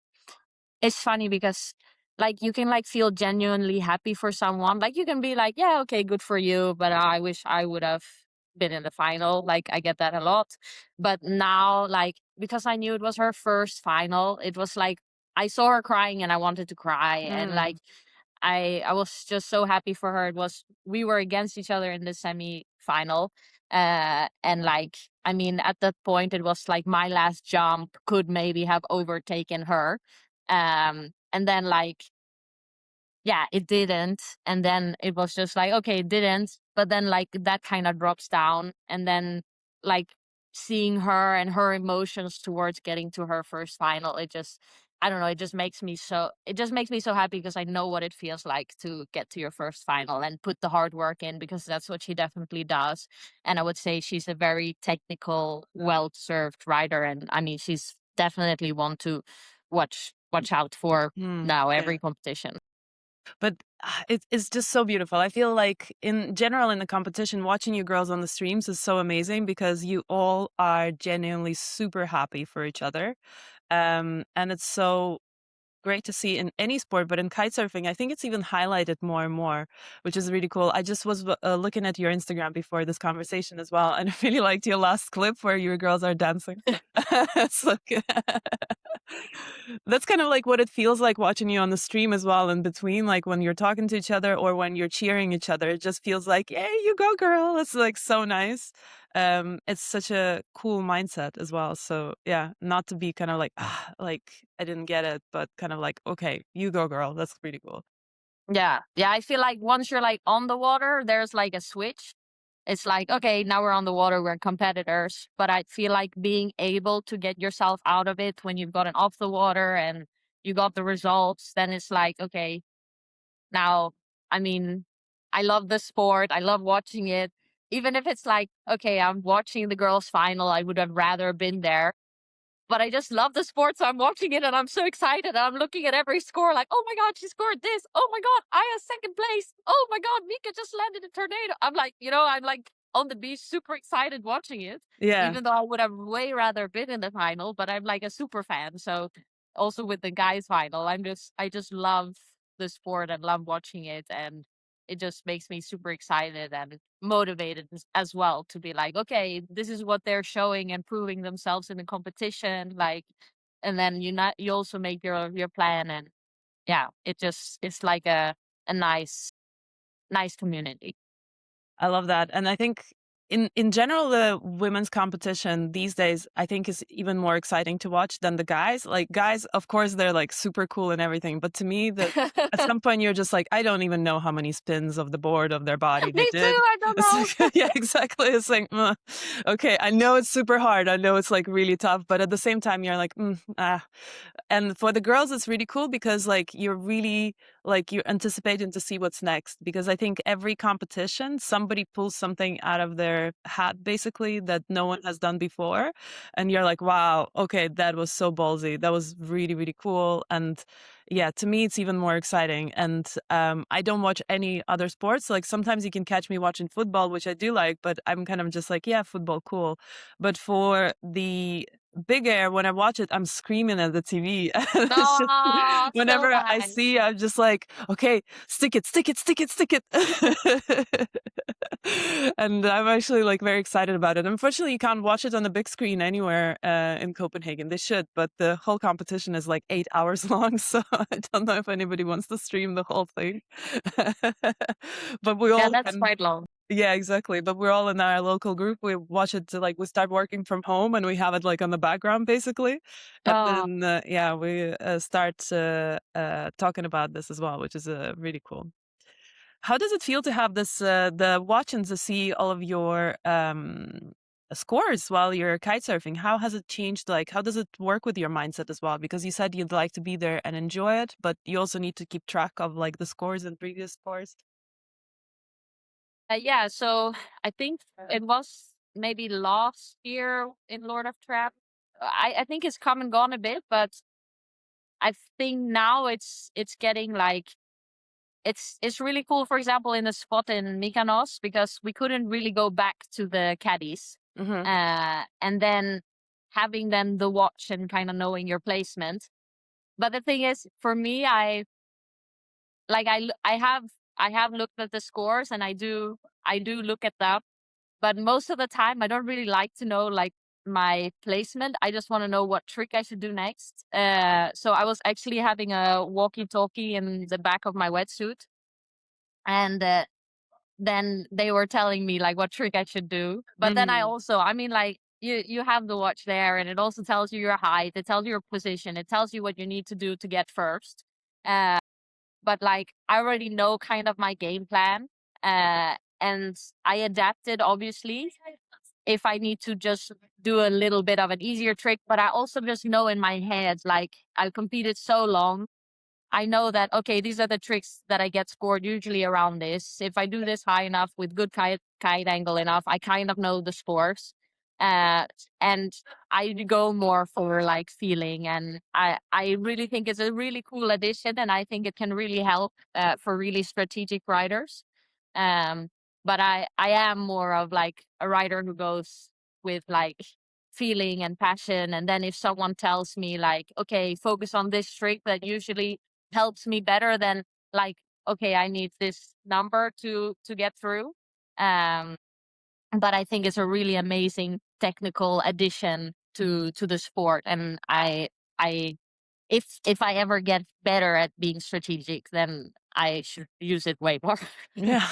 It's funny because like you can like feel genuinely happy for someone. Like you can be like, yeah, okay, good for you, but I wish I would have been in the final. Like I get that a lot. But now, like, because I knew it was her first final, it was like I saw her crying and I wanted to cry. And like I was just so happy for her. We were against each other in the semi-final. And like, I mean, at that point it was like my last jump could maybe have overtaken her. And then like, yeah, it didn't. And then it was just like, okay, it didn't. But then like that kind of drops down. And then like seeing her and her emotions towards getting to her first final, I don't know, it just makes me so happy, because I know what it feels like to get to your first final and put the hard work in, because that's what she definitely does. And I would say she's a very technical, well-served rider. And I mean, she's definitely one to watch out for now every competition. But it's just so beautiful. I feel like in general in the competition, watching you girls on the streams is so amazing because you all are genuinely super happy for each other. And it's so great to see in any sport, but in kitesurfing, I think it's even highlighted more and more, which is really cool. I just was looking at your Instagram before this conversation as well, and I really liked your last clip where your girls are dancing. It's like that's kind of like what it feels like watching you on the stream as well. In between, like when you're talking to each other or when you're cheering each other, it just feels like, "Hey, you go, girl!" It's like so nice. It's such a cool mindset as well. So yeah, not to be kind of like, like I didn't get it, but kind of like, okay, you go, girl. That's pretty cool. Yeah. Yeah. I feel like once you're like on the water, there's like a switch. It's like, okay, now we're on the water, we're competitors. But I feel like being able to get yourself out of it when you've gotten off the water and you got the results, then it's like, okay, now, I mean, I love the sport. I love watching it. Even if it's like, okay, I'm watching the girls' final, I would have rather been there. But I just love the sport, so I'm watching it and I'm so excited. And I'm looking at every score like, oh my God, she scored this. Oh my God, I have second place. Oh my God, Mika just landed a tornado. I'm like, I'm like on the beach, super excited watching it, Yeah. even though I would have way rather been in the final, but I'm like a super fan. So also with the guys final, I just love the sport and love watching it. And it just makes me super excited and motivated as well to be like, okay, this is what they're showing and proving themselves in the competition. Like, and then you also make your plan, and yeah, it's like a nice community. I love that. And I think in general, the women's competition these days, I think is even more exciting to watch than the guys. Like guys, of course, they're like super cool and everything. But to me, that at some point you're just like, I don't even know how many spins of the board of their body they Me too. did. I don't It's know. like, yeah, exactly. It's like, okay, I know it's super hard. I know it's like really tough, but at the same time, you're like, ah. And for the girls, it's really cool because like you're really like you're anticipating to see what's next, because I think every competition somebody pulls something out of their hat basically that no one has done before, and you're like, wow, okay, that was so ballsy, that was really really cool. And yeah, to me it's even more exciting. And I don't watch any other sports. Like sometimes you can catch me watching football, which I do like, but I'm kind of just like, yeah, football, cool. But for the big air, when I watch it, I'm screaming at the TV. It's just Oh, so whenever I nice. see, I'm just like, okay, stick it, stick it, stick it, stick it. And I'm actually like very excited about it. Unfortunately, you can't watch it on the big screen anywhere in Copenhagen. They should, but the whole competition is like 8 hours long, so I don't know if anybody wants to stream the whole thing. But we Yeah, all that's can. quite long. Yeah, exactly. But we're all in our local group. We watch it to like we start working from home and we have it like on the background basically. And Oh, then yeah, we start talking about this as well, which is really cool. How does it feel to have this the watch and to see all of your scores while you're kite surfing? How has it changed? Like, how does it work with your mindset as well? Because you said you'd like to be there and enjoy it, but you also need to keep track of like the scores and previous scores. yeah. So I think it was maybe last year in Lord of Trap. I think it's come and gone a bit, but I think now it's getting like it's really cool. For example, in the spot in Mykonos, because we couldn't really go back to the caddies, Mm-hmm. and then having then the watch and kind of knowing your placement. But the thing is, for me, like I have looked at the scores and I do look at them, but most of the time I don't really like to know like my placement. I just want to know what trick I should do next. So I was actually having a walkie-talkie in the back of my wetsuit, and then they were telling me like what trick I should do. But then I Mm. also, I mean, like you have the watch there, and it also tells you your height, it tells you your position, it tells you what you need to do to get first. But like I already know kind of my game plan, and I adapted obviously if I need to just do a little bit of an easier trick. But I also just know in my head, like I competed so long, I know that, okay, these are the tricks that I get scored usually around this. If I do this high enough with good kite angle enough, I kind of know the scores. Uh, and I go more for like feeling. And I really think it's a really cool addition. And I think it can really help for really strategic riders. But I am more of like a rider who goes with like feeling and passion. And then if someone tells me like, okay, focus on this trick, that usually helps me better than like, okay, I need this number to get through. Um, but I think it's a really amazing technical addition to the sport. And I if I ever get better at being strategic, then I should use it way more. Yeah.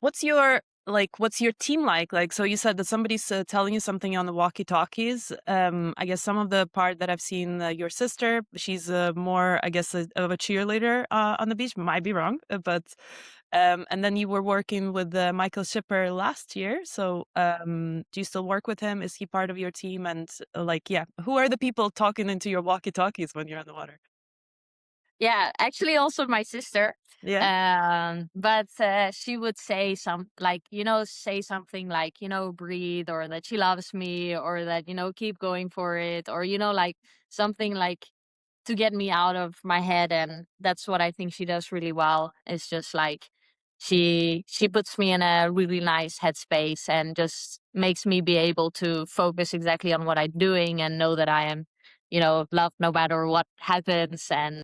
What's your team like? Like, so you said that somebody's telling you something on the walkie-talkies. I guess some of the part that I've seen, your sister, she's more, I guess, of a cheerleader on the beach. Might be wrong, but and then you were working with Michael Schipper last year. So, do you still work with him? Is he part of your team? And like, yeah, who are the people talking into your walkie-talkies when you're on the water? Yeah, actually also my sister. Yeah. But she would say say something like, breathe, or that she loves me, or that, keep going for it, or, like something like to get me out of my head. And that's what I think she does really well. It's just like she puts me in a really nice headspace and just makes me be able to focus exactly on what I'm doing and know that I am, loved no matter what happens. And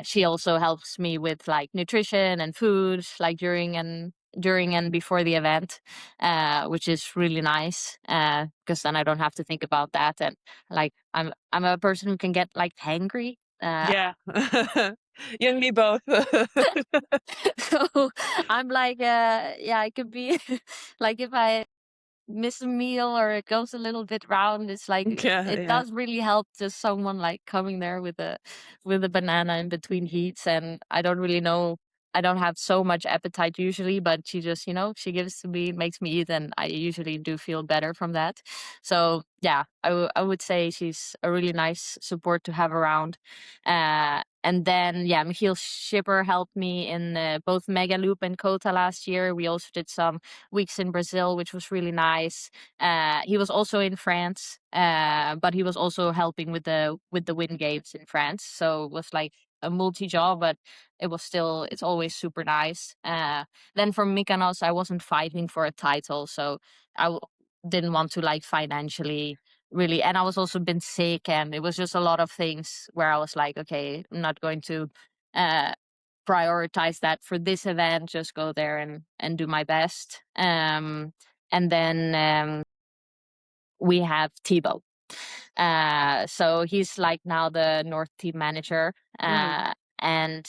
she also helps me with like nutrition and food, like during and before the event, which is really nice, because then I don't have to think about that. And like I'm a person who can get like hangry. Yeah. You and me both. So I'm like, yeah, I could be like if I miss a meal or it goes a little bit round, it's like Yeah, it yeah. does really help just someone like coming there with a banana in between heats. And I don't really know, I don't have so much appetite usually, but she just, she gives to me, makes me eat, and I usually do feel better from that. So yeah, I would say she's a really nice support to have around. And then, yeah, Michiel Schipper helped me in both Megaloop and KOTA last year. We also did some weeks in Brazil, which was really nice. He was also in France, but he was also helping with the Win Games in France. So it was like a multi job, but it's always super nice. Then from Mykonos, I wasn't fighting for a title, so didn't want to like financially really, and I was also been sick, and it was just a lot of things where I was like, okay, I'm not going to uh prioritize that for this event, just go there and do my best. And then we have Tebow. So he's like now the North team manager. Mhm. And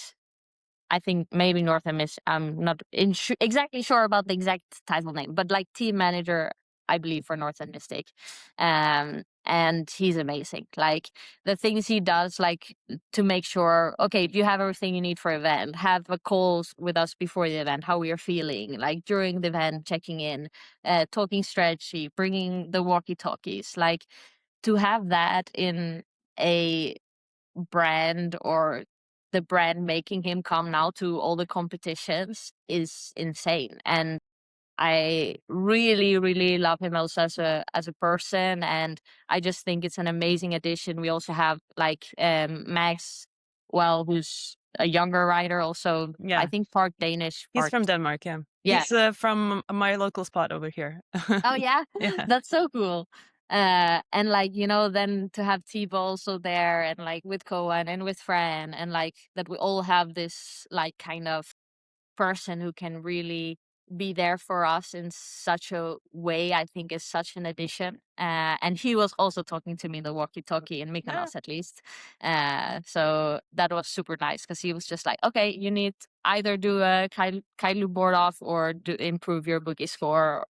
I think maybe Northam is, I'm not exactly sure about the exact title name, but like team manager, I believe, for Northam Mistake. And he's amazing. Like the things he does, like to make sure, okay, do you have everything you need for event? Have a calls with us before the event, how we are feeling, like during the event, checking in, talking strategy, bringing the walkie-talkies, like to have that in a brand, or the brand making him come now to all the competitions, is insane. And I really, really love him also as a person, and I just think it's an amazing addition. We also have like Max, well, who's a younger rider, also I Yeah. think part Danish, He's part, from Denmark, yeah. yeah. He's from my local spot over here. Oh yeah, Yeah. that's so cool. And like, then to have Tebow also there, and like with Cohen and with Fran, and like that we all have this like kind of person who can really be there for us in such a way, I think is such an addition. And he was also talking to me in the walkie-talkie in Yeah. Mykonos, at least. So that was super nice, because he was just like, okay, you need either do a kite board off or improve your boogie score,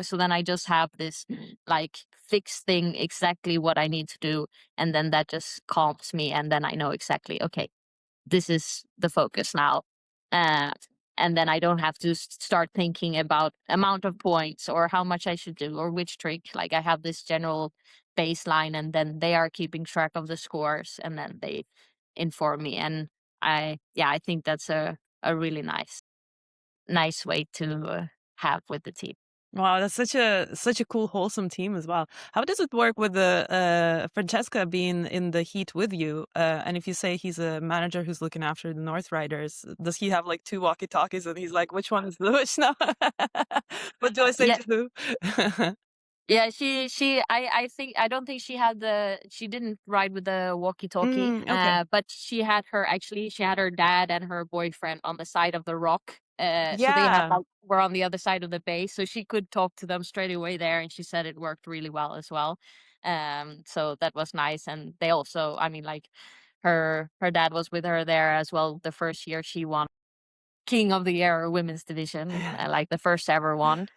So then I just have this like fixed thing, exactly what I need to do. And then that just calms me. And then I know exactly, okay, this is the focus now. Uh, and then I don't have to start thinking about amount of points or how much I should do or which trick. Like I have this general baseline, and then they are keeping track of the scores, and then they inform me. And I think that's a really nice way to have with the team. Wow, that's such a cool, wholesome team as well. How does it work with the Francesca being in the heat with you? And if you say he's a manager who's looking after the North Riders, does he have like two walkie-talkies and he's like, which one is which now? What do I say Yeah, to who? Yeah, I don't think she didn't ride with the walkie-talkie, Okay. but she had her dad and her boyfriend on the side of the rock. So they Yeah. were on the other side of the bay, so she could talk to them straight away there, and she said it worked really well as well. So that was nice, and they also, I mean, like her dad was with her there as well the first year she won King of the Year women's division, like the first ever one.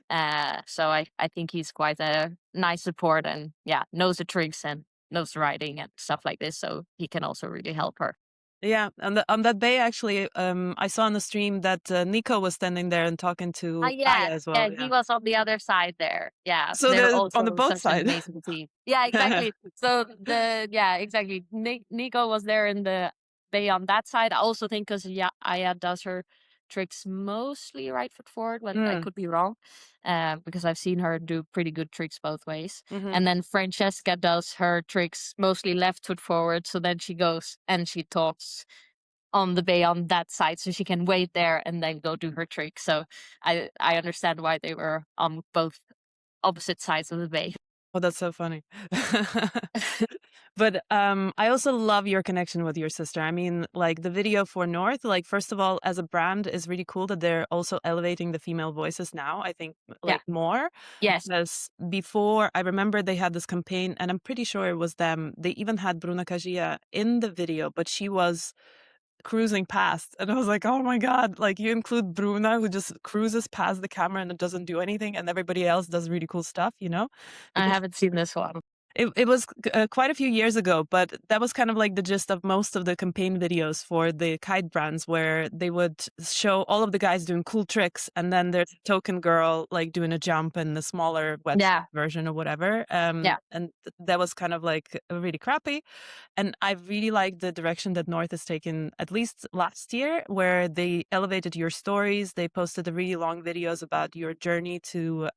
So I think he's quite a nice support and yeah, knows the tricks and knows the riding and stuff like this. So he can also really help her. Yeah, on that bay actually, I saw on the stream that Nico was standing there and talking to Aya Yeah, as well. yeah, Yeah, he was on the other side there. Yeah, so they're they're on the also both such an side. amazing team. Yeah, exactly. So yeah, exactly. Nico was there in the bay on that side. I also think because yeah, Aya does her tricks mostly right foot forward, but I Mm, could be wrong, because I've seen her do pretty good tricks both ways. hmm. And then Francesca does her tricks mostly left foot forward. So then she goes and she talks on the bay on that side so she can wait there and then go do her trick. So I understand why they were on both opposite sides of the bay. Oh, that's so funny. But I also love your connection with your sister. I mean, like the video for North, like first of all, as a brand, is really cool that they're also elevating the female voices now. I think Yeah. like more. Yes. Because before, I remember they had this campaign, and I'm pretty sure it was them. They even had Bruna Kajia in the video, but she was cruising past, and I was like, oh my god, like you include Bruna, who just cruises past the camera and doesn't do anything, and everybody else does really cool stuff, you know? I Because haven't seen this one. it was quite a few years ago, but that was kind of like the gist of most of the campaign videos for the kite brands, where they would show all of the guys doing cool tricks, and then there's a token girl like doing a jump in the smaller wetsuit Yeah. version or whatever. Yeah. And that was kind of like really crappy. And I really like the direction that North has taken, at least last year, where they elevated your stories. They posted the really long videos about your journey to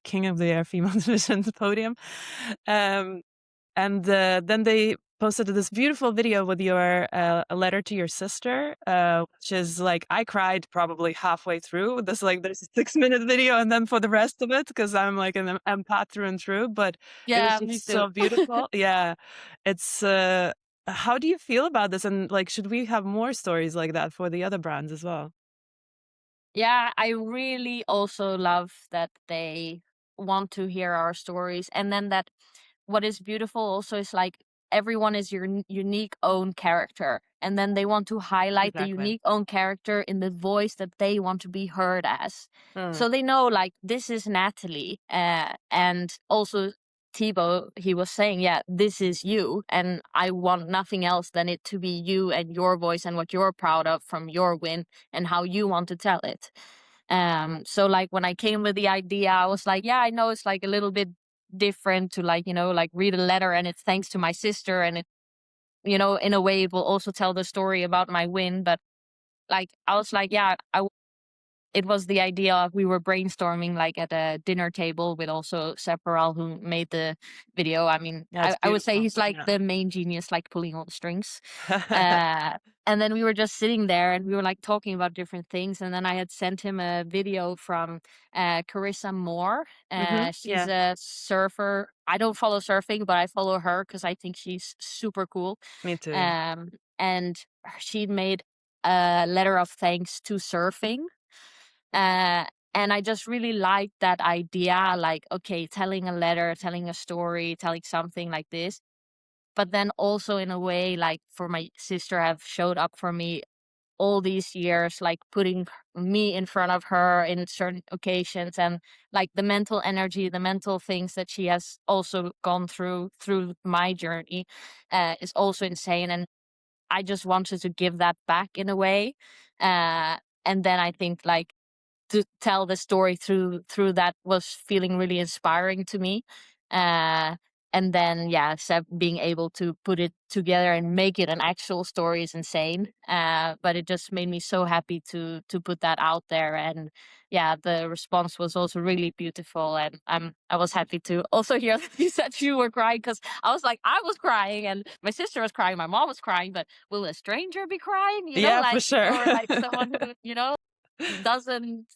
King of the Air Female Division podium. Um, and then they posted this beautiful video with your a letter to your sister, which is like I cried probably halfway through. There's a 6 minute video, and then for the rest of it, because I'm like an empath through and through. But it was Yeah, me just too. so beautiful. Yeah, it's. How do you feel about this? And like, should we have more stories like that for the other brands as well? Yeah, I really also love that they want to hear our stories. And then that what is beautiful also is like everyone is your unique own character. And then they want to highlight the Exactly. unique own character in the voice that they want to be heard as. Mm. So they know like this is Natalie. And also Tebow, he was saying, yeah, this is you. And I want nothing else than it to be you and your voice and what you're proud of from your win and how you want to tell it. So like when I came with the idea, I was like, yeah, I know it's like a little bit different to like, like read a letter and it's thanks to my sister and it, in a way it will also tell the story about my win. But like, I was like, yeah, it was the idea of we were brainstorming like at a dinner table with also Sepparal who made the video. I mean, Yeah, it's I would say beautiful. he's like Yeah. the main genius, like pulling all the strings. Uh, and then we were just sitting there and we were like talking about different things. And then I had sent him a video from Carissa Moore. She's Yeah, a surfer. I don't follow surfing, but I follow her because I think she's super cool. me too. And she made a letter of thanks to surfing. Uh, and I just really liked that idea, like, okay, telling a letter, telling a story, telling something like this. But then also in a way, like for my sister have showed up for me all these years, like putting me in front of her in certain occasions and like the mental energy, the mental things that she has also gone through my journey is also insane. And I just wanted to give that back in a way. And then I think like to tell the story through that was feeling really inspiring to me. Uh, and then yeah, Seb being able to put it together and make it an actual story is insane. But it just made me so happy to put that out there. And yeah, the response was also really beautiful. And I was happy to also hear that you said you were crying because I was like, I was crying and my sister was crying, my mom was crying, but will a stranger be crying? Yeah, for Like sure. or like someone who, doesn't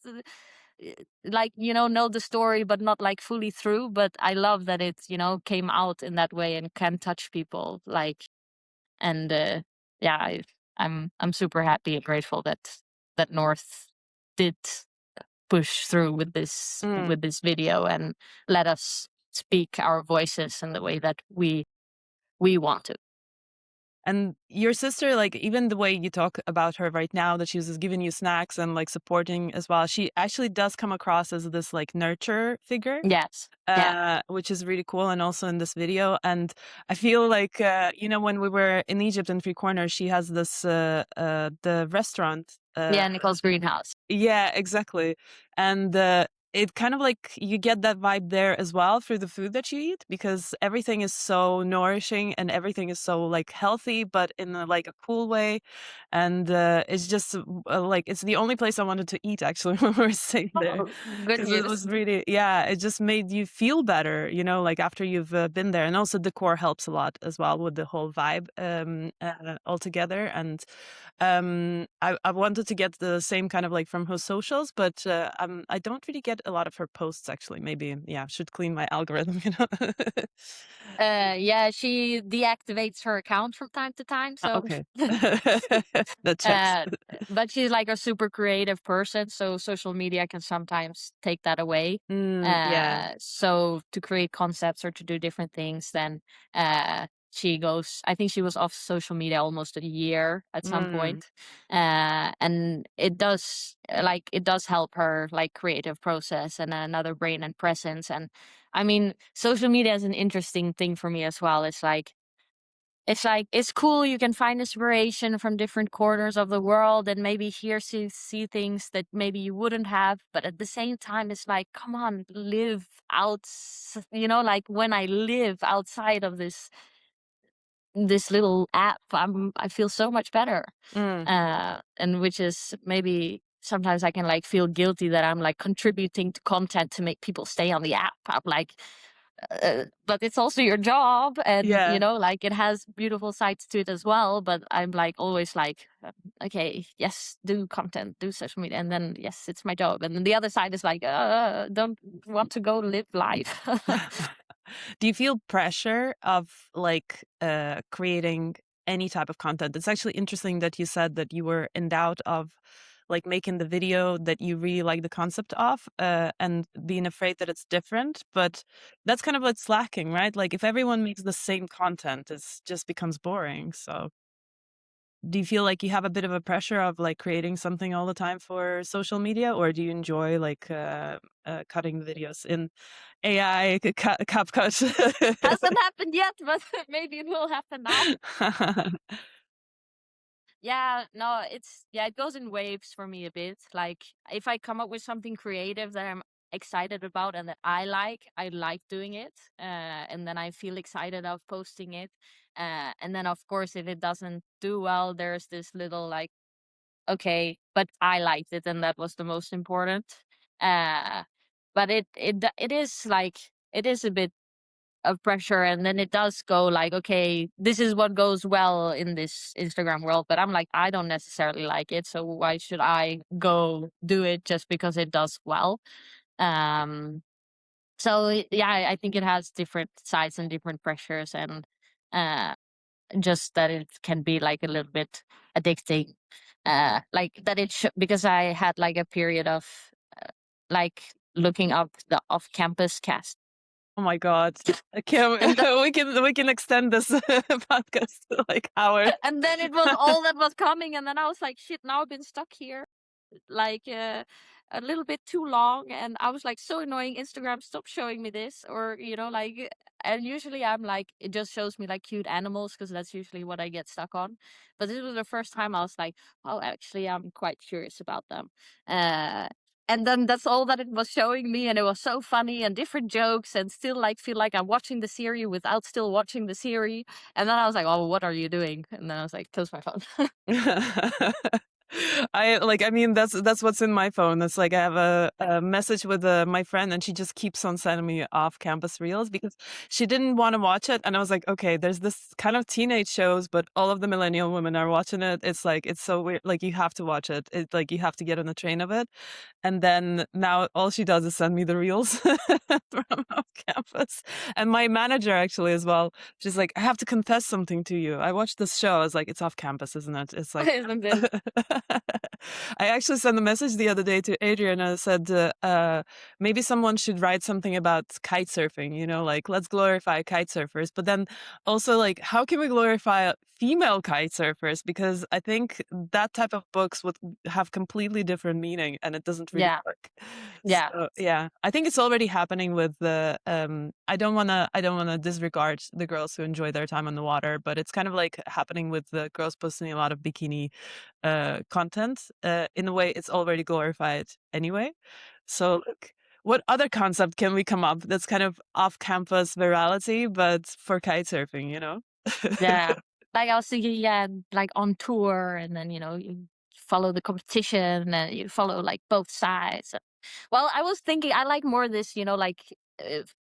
like, know the story, but not like fully through. But I love that it, came out in that way and can touch people. Like, and yeah, I'm super happy and grateful that North did push through with Mm. this video and let us speak our voices in the way that we want to. And your sister, like, even the way you talk about her right now, that she's just giving you snacks and like supporting as well, she actually does come across as this like nurture figure, Yes. Yeah. which is really cool. And also in this video, and I feel like when we were in Egypt in Three Corners, she has this the restaurant. Yeah, Nicole's greenhouse. Yeah, exactly. And it kind of like you get that vibe there as well through the food that you eat, because everything is so nourishing and everything is so like healthy, but in like a cool way. And it's just like it's the only place I wanted to eat actually when we were staying there, Oh, good because it news. was really, yeah, it just made you feel better, like after you've been there. And also decor helps a lot as well with the whole vibe altogether. And I wanted to get the same kind of like from her socials, but I don't really get a lot of her posts actually. Maybe, yeah, I should clean my algorithm. Yeah, she deactivates her account from time to time, so Okay. That checks. uh, but she's like a super creative person, so social media can sometimes take that away. Yeah. So to create concepts or to do different things, then she goes. I think she was off social media almost a year at some Mm. point, and it does help her like creative process and another brain and presence. And I mean, social media is an interesting thing for me as well. It's cool. You can find inspiration from different corners of the world and maybe see things that maybe you wouldn't have. But at the same time, it's like, come on, live out. Like when I live outside of this little app, I feel so much better. Mm. And which is maybe sometimes I can like feel guilty that I'm like contributing to content to make people stay on the app. I'm like, but it's also your job, and Yeah. like it has beautiful sides to it as well. But I'm like always like, okay, yes, do content, do social media, and then yes, it's my job. And then the other side is like, don't want to go live life. Do you feel pressure of like creating any type of content? It's actually interesting that you said that you were in doubt of like making the video that you really like the concept of, and being afraid that it's different. But that's kind of like slacking, right? Like if everyone makes the same content, it just becomes boring. So do you feel like you have a bit of a pressure of like creating something all the time for social media, or do you enjoy like cutting the videos in AI, CapCut? Hasn't happened yet, but maybe it will happen now. Yeah, no, it goes in waves for me a bit. Like if I come up with something creative that I'm excited about and that I like doing it. And then I feel excited of posting it. And then of course if it doesn't do well, there's this little like, okay, but I liked it and that was the most important. Uh but it is like it is a bit of pressure, and then it does go like, okay, this is what goes well in this Instagram world, but I'm like, I don't necessarily like it, so why should I go do it just because it does well? um yeah, I think it has different sides and different pressures, and uh just that it can be like a little bit addicting, like that because I had like a period of like looking up the off campus cast. Oh my God. I can't, And we can extend this podcast to like hours. and then it was all that was coming, and then I was like, shit, now I've been stuck here like a little bit too long, and I was like, so annoying, Instagram, stop showing me this, or like. And usually I'm like, it just shows me like cute animals because that's usually what I get stuck on. But this was the first time I was like, oh, actually I'm quite curious about them. uh and then that's all that it was showing me, and it was so funny and different jokes, and still like feel like I'm watching the series without still watching the series. And then I was like, oh, what are you doing? And then I was like, close my phone. I mean, that's what's in my phone. It's like I have a message with my friend, and she just keeps on sending me off-campus reels because she didn't want to watch it, and I was like, okay, there's this kind of teenage shows, but all of the millennial women are watching it. It's like it's so weird. Like you have to watch it. It's like you have to get on the train of it. And then now all she does is send me the reels from off campus. And my manager actually as well. She's like, I have to confess something to you. I watched this show. I was like, it's off campus, isn't it? It's like, Isn't it? I actually sent a message the other day to Adrian and I said, maybe someone should write something about kite surfing, like let's glorify kite surfers. But then also like, how can we glorify female kite surfers? Because I think that type of books would have completely different meaning and it doesn't really work. Yeah. So, yeah, I think it's already happening with the, I don't want to disregard the girls who enjoy their time on the water, but it's kind of like happening with the girls posting a lot of bikini content. In a way, it's already glorified anyway. So look, what other concept can we come up that's kind of off-campus virality, but for kite surfing, Yeah. Like I was thinking, yeah, like on tour, and then you follow the competition and you follow like both sides. Well, I was thinking I like more this, like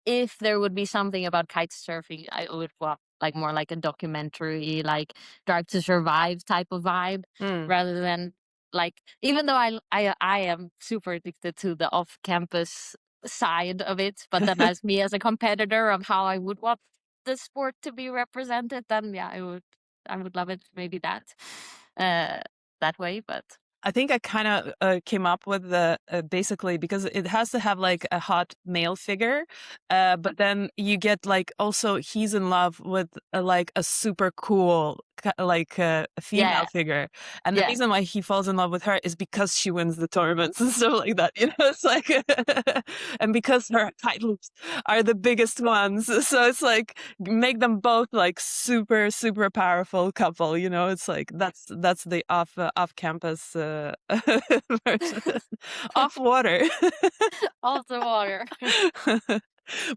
if there would be something about kite surfing, I would want like more like a documentary, like Drive to Survive type of vibe, Mm. rather than like, even though I am super addicted to the off campus side of it, but then as me as a competitor of how I would want the sport to be represented, then yeah, I would love it maybe that way. But I think I kind of came up with the basically because it has to have like a hot male figure, but then you get like also he's in love with like a super cool like a female figure, and the reason why he falls in love with her is because she wins the tournaments and stuff like that. It's like, and because her kite loops are the biggest ones, so it's like make them both like super super powerful couple. It's like that's the off campus version. Off water. off the water.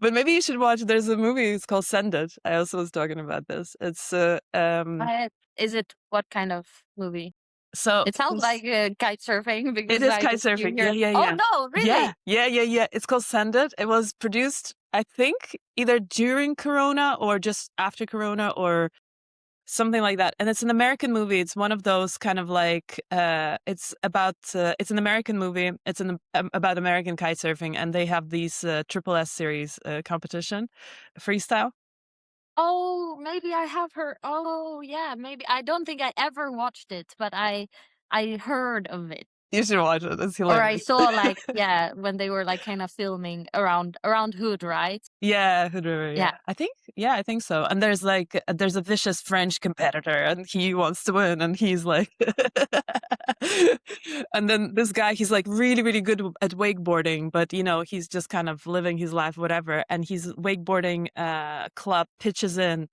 But maybe you should watch. There's a movie. It's called Send It. I also was talking about this. It's Is it what kind of movie? so It sounds like kite surfing because it is kite surfing. Yeah. Oh no, really? Yeah. It's called Send It. It was produced, I think, either during Corona or just after Corona or something like that. And it's an American movie. It's one of those kind of like, it's an American movie. It's about American kite surfing. And they have these Triple S series competition, freestyle. Oh, maybe I have heard. Oh, yeah, maybe. I don't think I ever watched it, but I heard of it. You should watch it. It's Or I hilarious. saw like, yeah, when they were like kind of filming around Hood, right? Yeah, Hood River. Yeah. I think so. And there's like there's a vicious French competitor, and he wants to win, and he's like, and then this guy, he's like really really good at wakeboarding, but he's just kind of living his life, whatever. And his wakeboarding club pitches in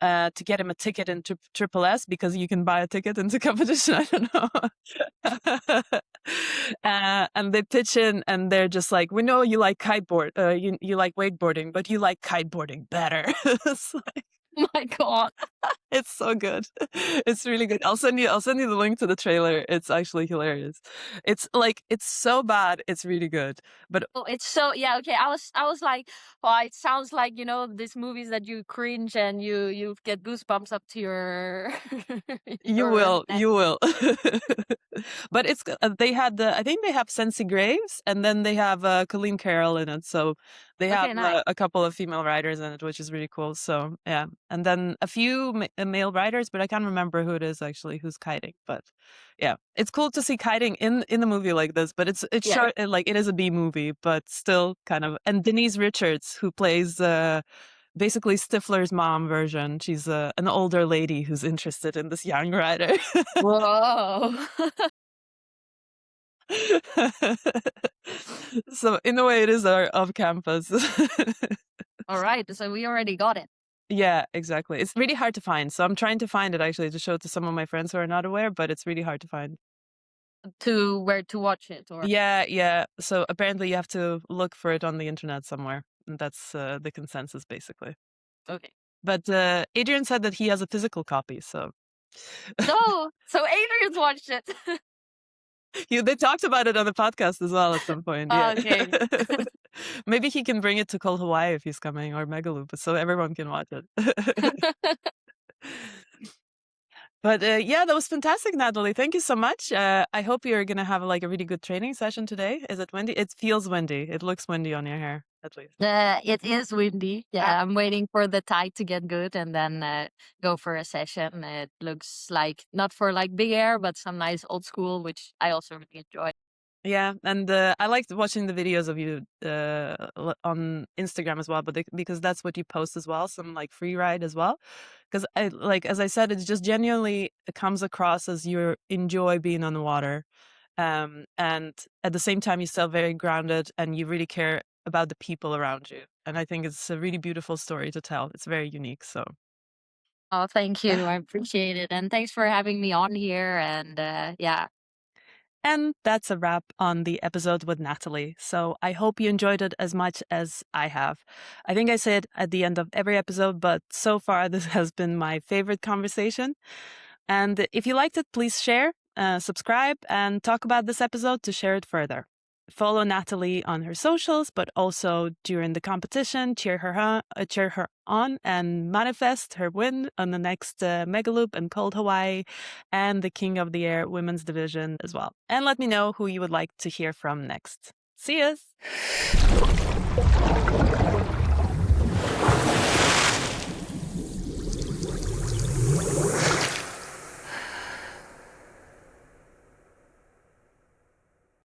to get him a ticket into Triple S because you can buy a ticket into competition. I don't know. And they pitch in and they're just like, we know you like kiteboard, you like wakeboarding, but you like kiteboarding better. It's like, Oh my God. it's so good. It's really good. I'll send you the link to the trailer. It's actually hilarious. It's like, it's so bad. It's really good. But Oh, it's so, yeah, okay. I was like, oh, it sounds like, these movies that you cringe and you get goosebumps up to your you will. But it's they had I think they have Sensi Graves and then they have Colleen Carroll in it. So they have nice. a couple of female writers in it, which is really cool. So yeah, and then a few male writers, but I can't remember who it is actually who's kiting. But yeah, it's cool to see kiting in a movie like this. But it's short, like it is a B movie, but still kind of. And Denise Richards, who plays basically Stifler's mom version. She's an older lady who's interested in this young writer. Whoa. So in a way, it is our off campus. All right, so we already got it. Yeah, exactly. It's really hard to find. So I'm trying to find it actually to show to some of my friends who are not aware, but it's really hard to find. To where to watch it, or yeah. So apparently you have to look for it on the internet somewhere. And that's the consensus basically. okay. But Adrian said that he has a physical copy, so No, so Adrian's watched it. They talked about it on the podcast as well at some point. Yeah. Okay. Maybe he can bring it to Cold Hawaii if he's coming, or Megaloop, so everyone can watch it. But yeah, that was fantastic, Nathalie. Thank you so much. I hope you're gonna have like a really good training session today. Is it windy? It feels windy. It looks windy on your hair, at least. It is windy. Yeah, I'm waiting for the tide to get good and then go for a session. It looks like not for like big air, but some nice old school, which I also really enjoy. Yeah, and I liked watching the videos of you on Instagram as well, but because that's what you post as well, some like free ride as well. Because I like, as I said, it just genuinely comes across as you enjoy being on the water, and at the same time you're still very grounded and you really care about the people around you. And I think it's a really beautiful story to tell. It's very unique. So Oh, thank you. I appreciate it. And thanks for having me on here. And yeah. And that's a wrap on the episode with Nathalie. So I hope you enjoyed it as much as I have. I think I say it at the end of every episode, but so far this has been my favorite conversation. And if you liked it, please share, subscribe, and talk about this episode to share it further. Follow Nathalie on her socials, but also during the competition, cheer her on and manifest her win on the next Megaloop in Cold Hawaii and the King of the Air women's division as well. And let me know who you would like to hear from next. See yous!